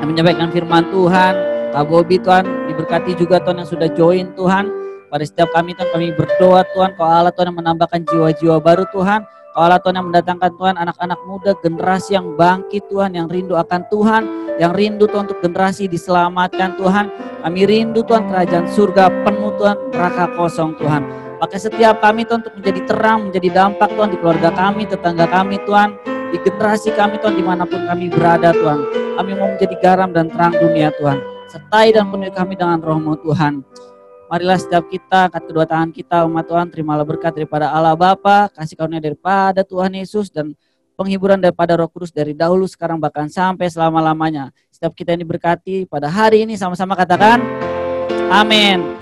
Kami menyampaikan firman Tuhan, Kak Bobi Tuhan, diberkati juga Tuhan yang sudah join Tuhan. Pada setiap kami Tuhan, kami berdoa Tuhan, Kau Allah Tuhan yang menambahkan jiwa-jiwa baru Tuhan. Kau Allah Tuhan yang mendatangkan Tuhan anak-anak muda, generasi yang bangkit Tuhan, yang rindu akan Tuhan, yang rindu Tuhan untuk generasi diselamatkan Tuhan. Kami rindu Tuhan kerajaan surga penuh Tuhan, neraka kosong Tuhan. Pakai setiap kami Tuhan untuk menjadi terang, menjadi dampak Tuhan di keluarga kami, tetangga kami Tuhan, di generasi kami Tuhan dimanapun kami berada Tuhan. Kami mau menjadi garam dan terang dunia Tuhan. Sertai dan penuhi kami dengan roh-Mu Tuhan. Marilah setiap kita angkat kedua tangan kita umat Tuhan, terimalah berkat daripada Allah Bapa, kasih karunia daripada Tuhan Yesus dan penghiburan daripada Roh Kudus dari dahulu sekarang bahkan sampai selama-lamanya. Setiap kita yang diberkati pada hari ini sama-sama katakan amin.